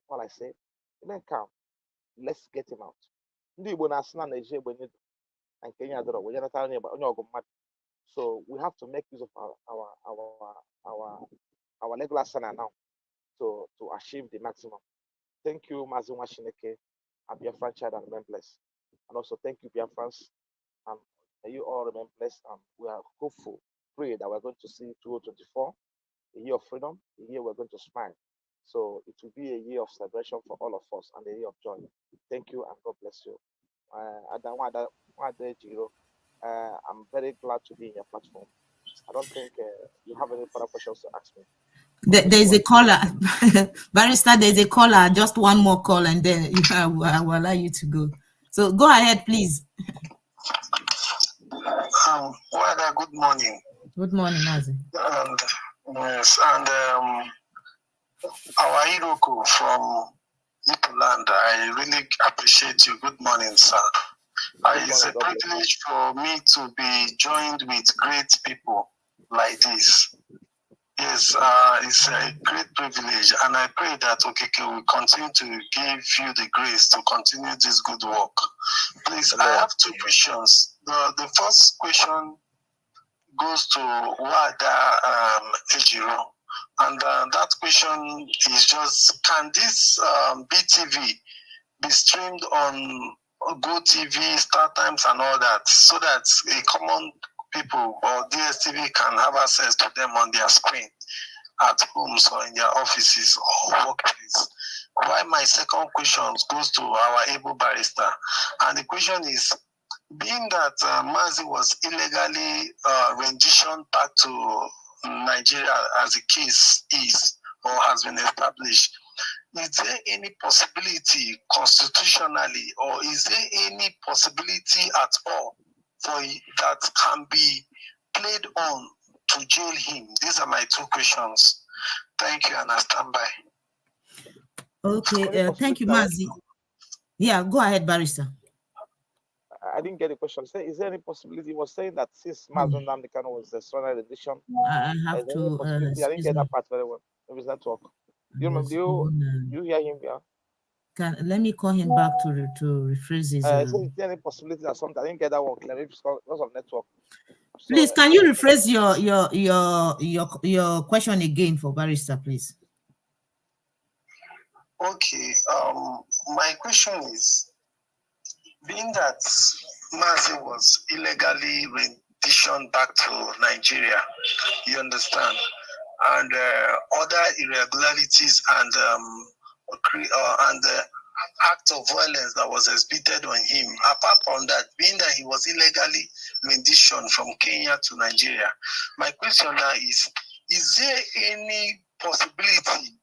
All I say, remain calm. Let's get him out. Ndị Igbo na-asị na Nigeria egbe nyedo na nke nye adọrọ wee nata onye ọgụ mmadụ. So we have to make use of our legal arsenal now to achieve the maximum. Thank you, Mazi Nnamdi, and Biafran child, and remain blessed. And also thank you, Biafrans, and you all remain blessed. And we are hopeful, pray that we're going to see 2024, a year of freedom, a year we're going to smile. So it will be a year of celebration for all of us and a year of joy. Thank you and God bless you. Nwa Ada Ejiro, I'm very glad to be in your platform. I don't think you have any further questions to ask me. There's a caller, Barrister. There's a caller. Just one more call, and then I will allow you to go. So go ahead, please. Wada, good morning. Good morning, Mazi. Yes, and our Iroko from Ipoland, I really appreciate you. Good morning, sir. It's a privilege for me to be joined with great people like this. Yes, it's a great privilege, and I pray that Okeke will continue to give you the grace to continue this good work. Please, I have two questions. The first question goes to Nwa Ada Ejiro, and that question is just: can this BTV be streamed on GoTV, Star Times, and all that, so that a common people or DSTV can have access to them on their screen at homes or in their offices or workplace? Why my second question goes to our able barrister, and the question is: being that Mazi was illegally renditioned back to Nigeria, as the case is or has been established, is there any possibility constitutionally, or is there any possibility at all for that can be played on to jail him? These are my two questions. Thank you, and I stand by. Okay, thank you, Mazi. Yeah, go ahead, Barrister. I didn't get the question. Is there any possibility? He was saying that since Mazi Nnamdi Kanu was the surrender edition, I have to. I didn't get that part very well. It was network. Do you remember? You hear him? Yeah. Let me call him back to rephrase his. Is there any possibility that something? I didn't get that one clearly because of network. So, please, can you rephrase your question again for Barrister, please? Okay. My question is, being that Mazi was illegally renditioned back to Nigeria, you understand, and other irregularities and act of violence that was exhibited on him. Apart from that, being that he was illegally renditioned from Kenya to Nigeria, my question now is there any possibility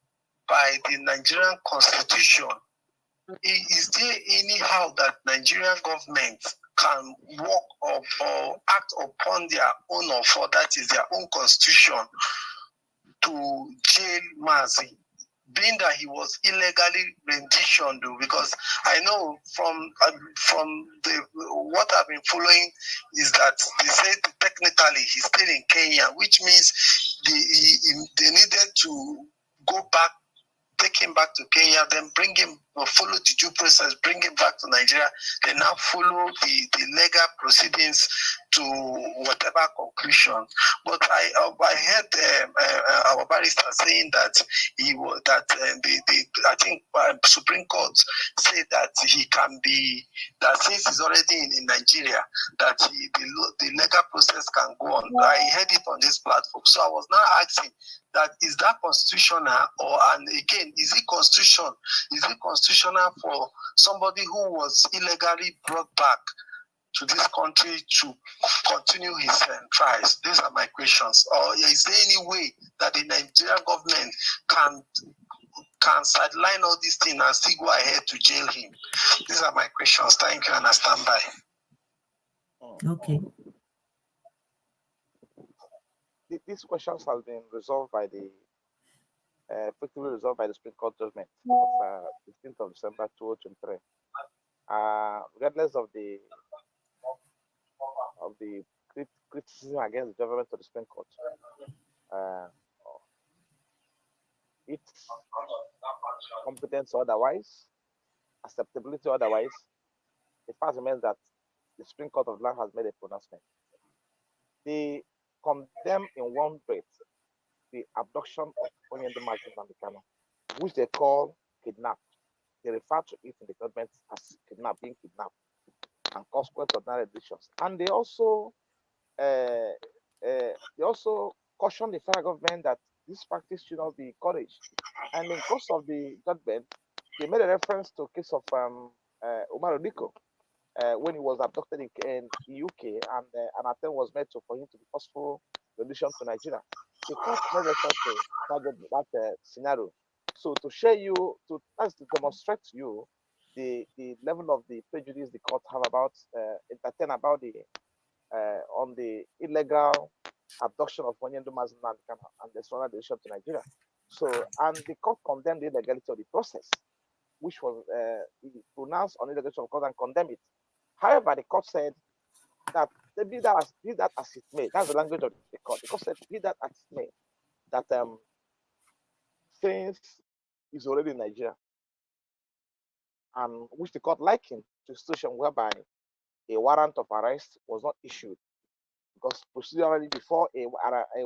by the Nigerian constitution, is there any how that Nigerian government can work up or act upon their own offer, that is their own constitution, to jail Mazi, being that he was illegally renditioned? Because I know from the what I've been following is that they said technically he's still in Kenya, which means they needed to go back, take him back to Kenya, then bring him, follow the due process, bring him back to Nigeria, then now follow the legal proceedings to whatever conclusion. But I heard our barrister saying that he was that I think Supreme Court said that he can be, that since he's already in Nigeria, that the legal process can go on. I heard it on this platform, so I was now asking that is that constitutional, or and again is it constitution? Is it constitutional for somebody who was illegally brought back to this country to continue his trials? These are my questions. Or is there any way that the Nigerian government can sideline all these things and still go ahead to jail him? These are my questions. Thank you, and I stand by. Okay. These questions have been resolved by the effectively resolved by the Supreme Court judgment of 15th of December 2023. Regardless of the criticism against the government of the Supreme Court, its competence or otherwise, acceptability or otherwise, the fact remains that the Supreme Court of Land has made a pronouncement. They condemn in one breath the abduction of Mazi Nnamdi Kanu, which they call kidnapped. They refer to it in the government as being kidnapped, and consequent ordinary decisions. And they also caution the federal government that this practice should not be encouraged. And in course of the judgment, they made a reference to a case of Umar Odiko, when he was abducted in UK, and an attempt was made for him to be forceful rendition to Nigeria. The court made reference to that scenario. So to share to demonstrate to you the level of the prejudice the court have about entertain about the on the illegal abduction of Mazi Nnamdi Kanu and the surrender decision to Nigeria. So, and the court condemned the illegality of the process, which was pronounced on illegality of court and condemned it. However, the court said that be that as it may. That's the language of the court. The court said, be that as it may, that since he's already in Nigeria, and which the court likened to a situation whereby a warrant of arrest was not issued, because procedurally before a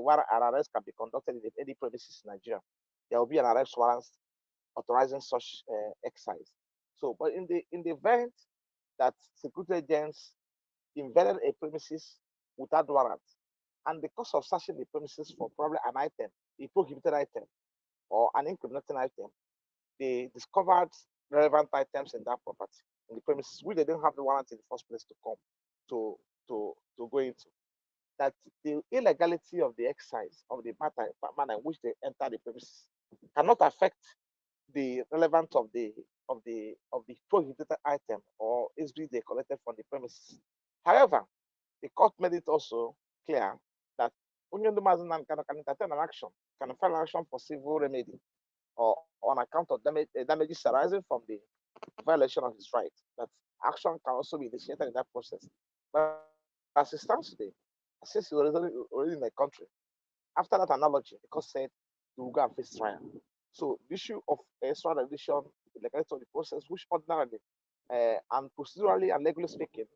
warrant arrest can be conducted in any premises in Nigeria, there will be an arrest warrant authorizing such exercise. So, but in the event that security agents invaded a premises without warrant, and the course of searching the premises for probably an item, a prohibited item, or an incriminating item, they discovered relevant items in that property, in the premises, which they didn't have the warrant in the first place to come to go into. That the illegality of the exercise of the manner in which they enter the premises cannot affect the relevance of the prohibited item or SB they collected from the premises. However, the court made it also clear that Mazi Nnamdi Kanu can entertain an action, can file an action for civil remedy or on account of damages arising from the violation of his right. That action can also be initiated in that process. But as it stands today, since he was already in the country, after that analogy, the court said he will go and face trial. So the issue of extradition, legality of the process, which ordinarily and procedurally and legally speaking,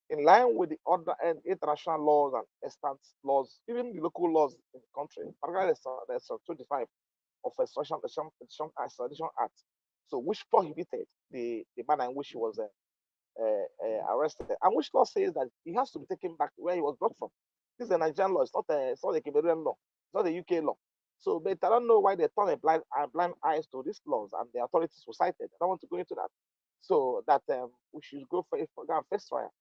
in line with the order and international laws and extant laws, even the local laws in the country, particularly the 25 of Extradition Act, so which prohibited the manner in which he was arrested, and which law says that he has to be taken back where he was brought from. This is a Nigerian law. It's not a Cameroonian law. It's not a UK law. So, but I don't know why they turn a blind eyes to these laws, and the authorities were cited. I don't want to go into that. So that we should go and face trial.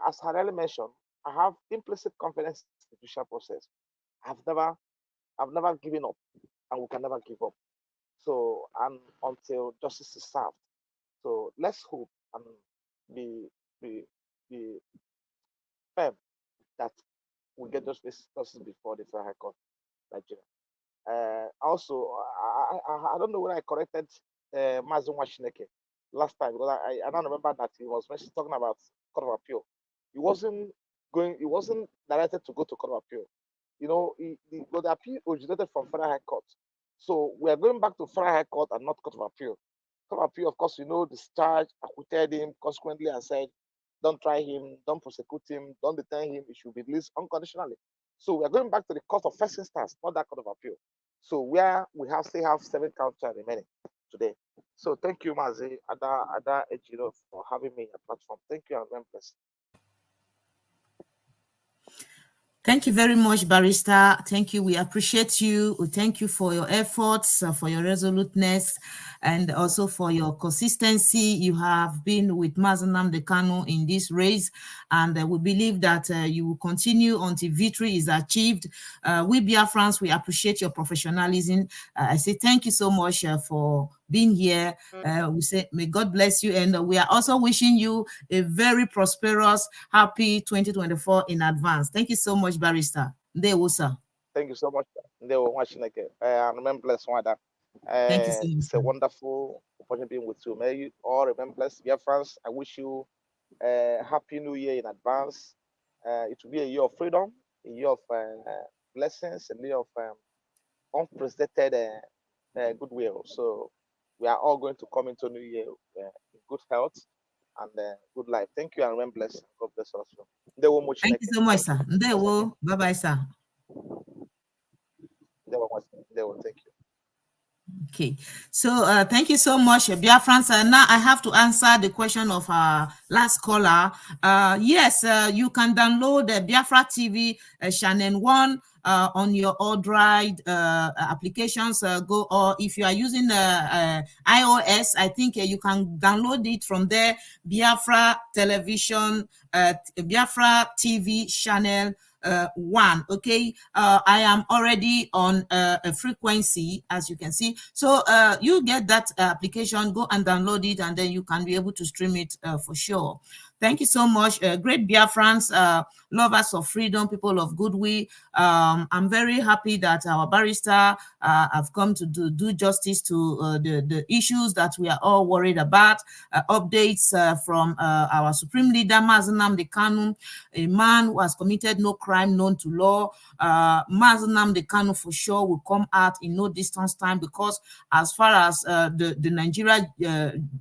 As I already mentioned, I have implicit confidence in the judicial process. I've never given up, and we can never give up. So, and until justice is served. So let's hope and be firm that we get justice before the Federal High Court, Nigeria. Also, I don't know when I corrected Mazi Nnamdi last time, because I don't remember that he was talking about Court of Appeal. He wasn't directed to go to Court of Appeal. You know, the appeal originated from Federal High Court. So we are going back to Federal High Court and not Court of Appeal. Court of Appeal, of course, discharged, acquitted him consequently, and said, don't try him, don't prosecute him, don't detain him, he should be released unconditionally. So we are going back to the court of first instance, not that court of appeal. So where we still have 7 counts remaining today. So thank you, Mazi Ada Ejiro, for having me on your platform. Thank you, and God bless. Thank you very much, Barrister. Thank you. We appreciate you. We thank you for your efforts, for your resoluteness, and also for your consistency. You have been with Mazi Nnamdi Kanu in this race, and we believe that you will continue until victory is achieved. We Biafrans, we appreciate your professionalism. I say thank you so much for being here. We say, may God bless you. And we are also wishing you a very prosperous, happy 2024 in advance. Thank you so much, Barrister. Sir. Thank you so much. They were watching again. Remember, bless Nwa Ada. Thank you so much. It's a wonderful opportunity being with you. May you all remember, bless Biafrans. I wish you a happy new year in advance. It will be a year of freedom, a year of blessings, a year of unprecedented goodwill. So we are all going to come into New Year in good health and good life. Thank you, and remember, bless. God bless us. Thank you so much, sir. Bye-bye, sir. Thank you. Okay, so thank you so much, Biafrans. Now I have to answer the question of our last caller. Yes, you can download the Biafra TV channel 1 on your Android applications. Or if you are using iOS, I think you can download it from there. Biafra Television, Biafra TV channel 1. Okay, I am already on a frequency, as you can see. So you get that application, go and download it, and then you can be able to stream it for sure. Thank you so much. Great Biafrans, lovers of freedom, people of goodwill. I'm very happy that our barrister have come to do justice to the issues that we are all worried about. Updates from our Supreme Leader, Mazi Nnamdi Kanu, a man who has committed no crime known to law. Mazi Nnamdi Kanu for sure will come out in no distance time, because as far as the Nigeria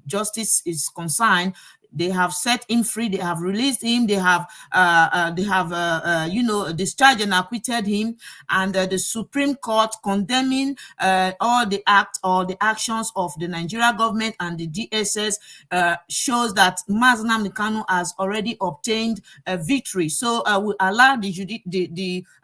justice is concerned, they have set him free. They have released him. They have discharged and acquitted him. And the Supreme Court condemning all the actions of the Nigeria government and the DSS shows that Mazi Nnamdi Kanu has already obtained a victory. So we allow the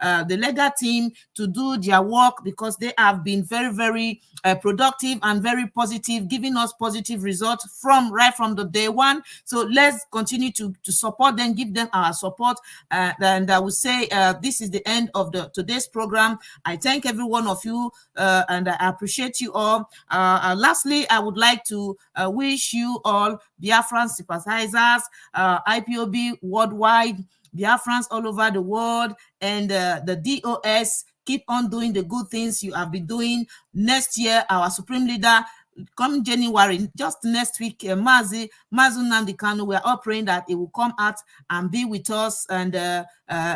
legal team to do their work, because they have been very, very productive and very positive, giving us positive results right from the day one. So let's continue to support them, give them our support. And I would say this is the end of today's program. I thank every one of you, and I appreciate you all. Lastly, I would like to wish you all, Biafran sympathizers, IPOB worldwide, Biafrans all over the world, and the DOS, keep on doing the good things you have been doing. Next year, our Supreme Leader, come January, just next week, Mazi Nnamdi Kanu, we are all praying that it will come out and be with us and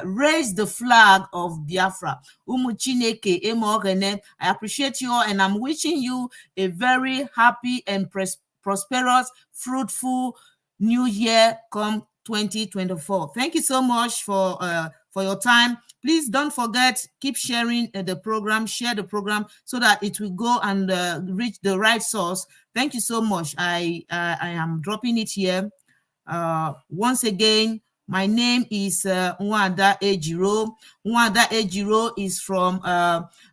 raise the flag of Biafra. I appreciate you all, and I'm wishing you a very happy and prosperous, fruitful new year come 2024. Thank you so much for your time. Please don't forget, keep sharing the program, share the program, so that it will go and reach the right source. Thank you so much. I am dropping it here. Once again, my name is Nwa Ada Ejiro. Nwa Ada Ejiro is from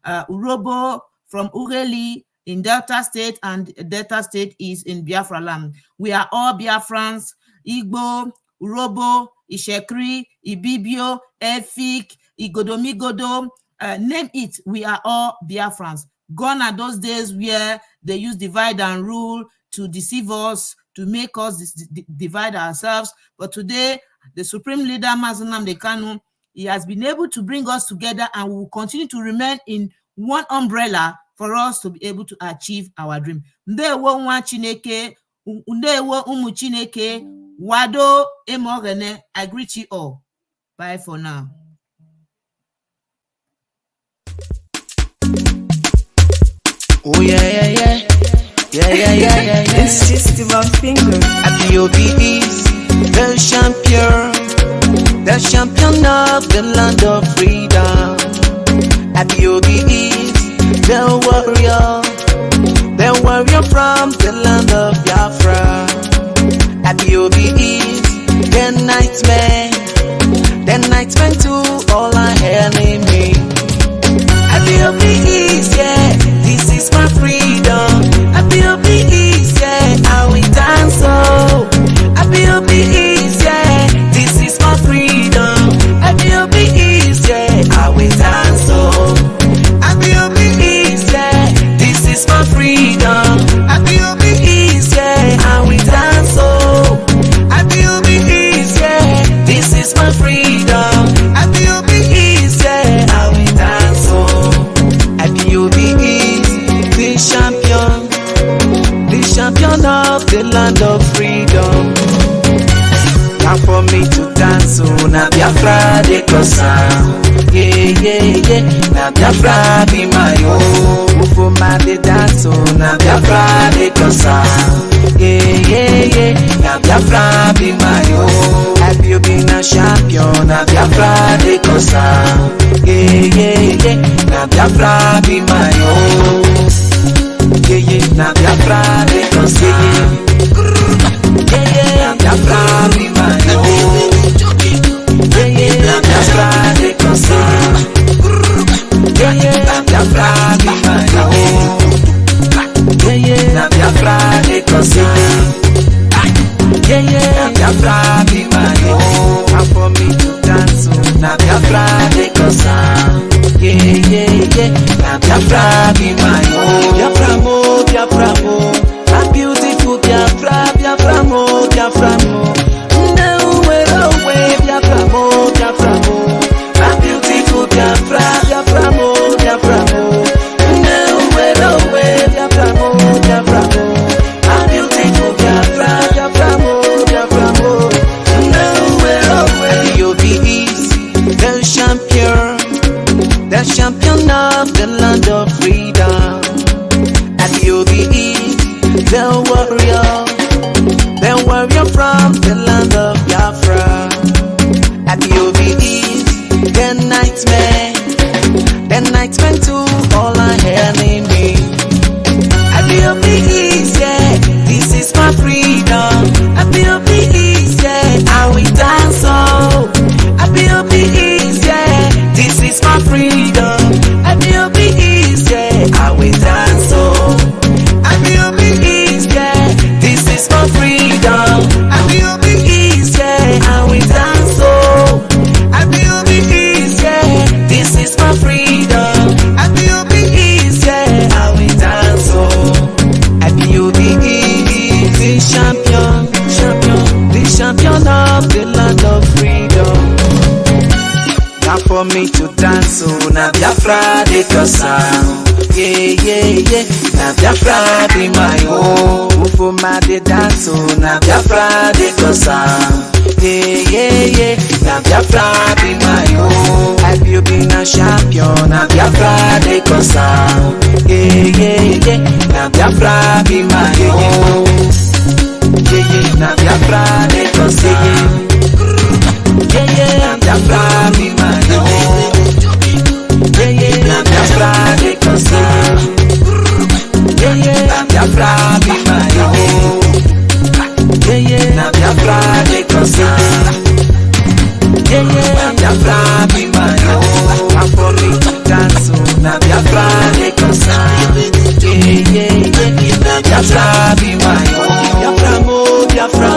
Urobo, from Ureli in Delta State, and Delta State is in Biafra land. We are all Biafrans, Igbo, Urobo, Ishekri, Ibibio, Efik, Igodomigodo, name it, we are all Biafrans. Gone are those days where they use divide and rule to deceive us, to make us divide ourselves. But today, the Supreme Leader, Mazi Nnamdi Kanu, he has been able to bring us together, and we will continue to remain in one umbrella for us to be able to achieve our dream. Ndewo nwa Chineke, ndewo umu Chineke, wado emogene. I greet you all. Bye for now. Oh yeah. It's just my finger. IPOB is the champion. the champion of the land of freedom. Ipob is the warrior from the land of Biafra. Ipob is the nightman to all our enemies. Ipob is, yeah, this is my freedom. Ipob is, yeah, I will dance, oh. Ipob is, yeah, this is my freedom. Ipob is, yeah, I will dance, oh. Ipob is, yeah, this is my freedom. Ipob is, yeah, I will dance, oh. Ipob is, yeah, this is my freedom. Ipob is, yeah, I will dance, oh. Ipob is the champion of the land of freedom. Now for me to dance, oh, na Biafra de Kosa. Yeah, yeah, yeah, na Biafra be my own. For my de dance, oh, na Biafra de Kosa. Yeah, yeah, yeah, na Biafra be my own. Ipob na champion, na Biafra de Kosa. Yeah, yeah, yeah, na Biafra be my own. Yeah, yeah, na Biafra de Kosa. Yeah, yeah, Biafra be my own. Yeah, yeah, Biafra de Kosa. Yeah, yeah, Biafra be my own. Yeah, yeah, Biafra de Kosa. Yeah, yeah, Biafra be my own. And for me to dance, na Biafra de Kosa. Yeah, yeah, yeah, na Biafra be my own. Biafra mo, Biafra mo, a beautiful Biafra, Biafra mo, Biafra mo. Nowhere away, Biafra mo, Biafra mo, a beautiful Biafra, Biafra mo, Biafra mo. Nowhere away, Biafra mo, Biafra mo, a beautiful Biafra, Biafra mo, Biafra mo. Nowhere away. Ipob is the champion of the land of freedom. Ipob is the warrior from the land of Biafra. Ipob is the nightman to all our enemies. Ipob is, yeah, this is my freedom. Ipob is, yeah, I will dance, oh. Ipob is, yeah, this is my freedom. Ipob is, yeah, I will dance, oh. Ipob is, yeah, this is my freedom. Ipob is, yeah, I will dance, oh. Ipob is, yeah, this is my freedom. Ipob is, yeah, I will dance, oh. Ipob is the champion of the land of freedom. Now for me to dance, oh, na Biafra de Kosa. Yeah, yeah, yeah, na Biafra be my own. For my de dance, oh, na Biafra de Kosa. Yeah, yeah, yeah, na Biafra be my own. Ipob na champion, na Biafra de Kosa. Yeah, yeah, yeah, na Biafra be my own. Yeah, yeah, na Biafra de Kosa. Yeah, yeah, Biafra be my own. Yeah, yeah, Biafra de Kosa. Yeah, yeah, Biafra be my own. Yeah, yeah, Biafra de Kosa. Yeah, yeah, Biafra be my own. And for me to dance, na Biafra de Kosa. Yeah, yeah, yeah, Biafra be my own. Biafra mo, Biafra.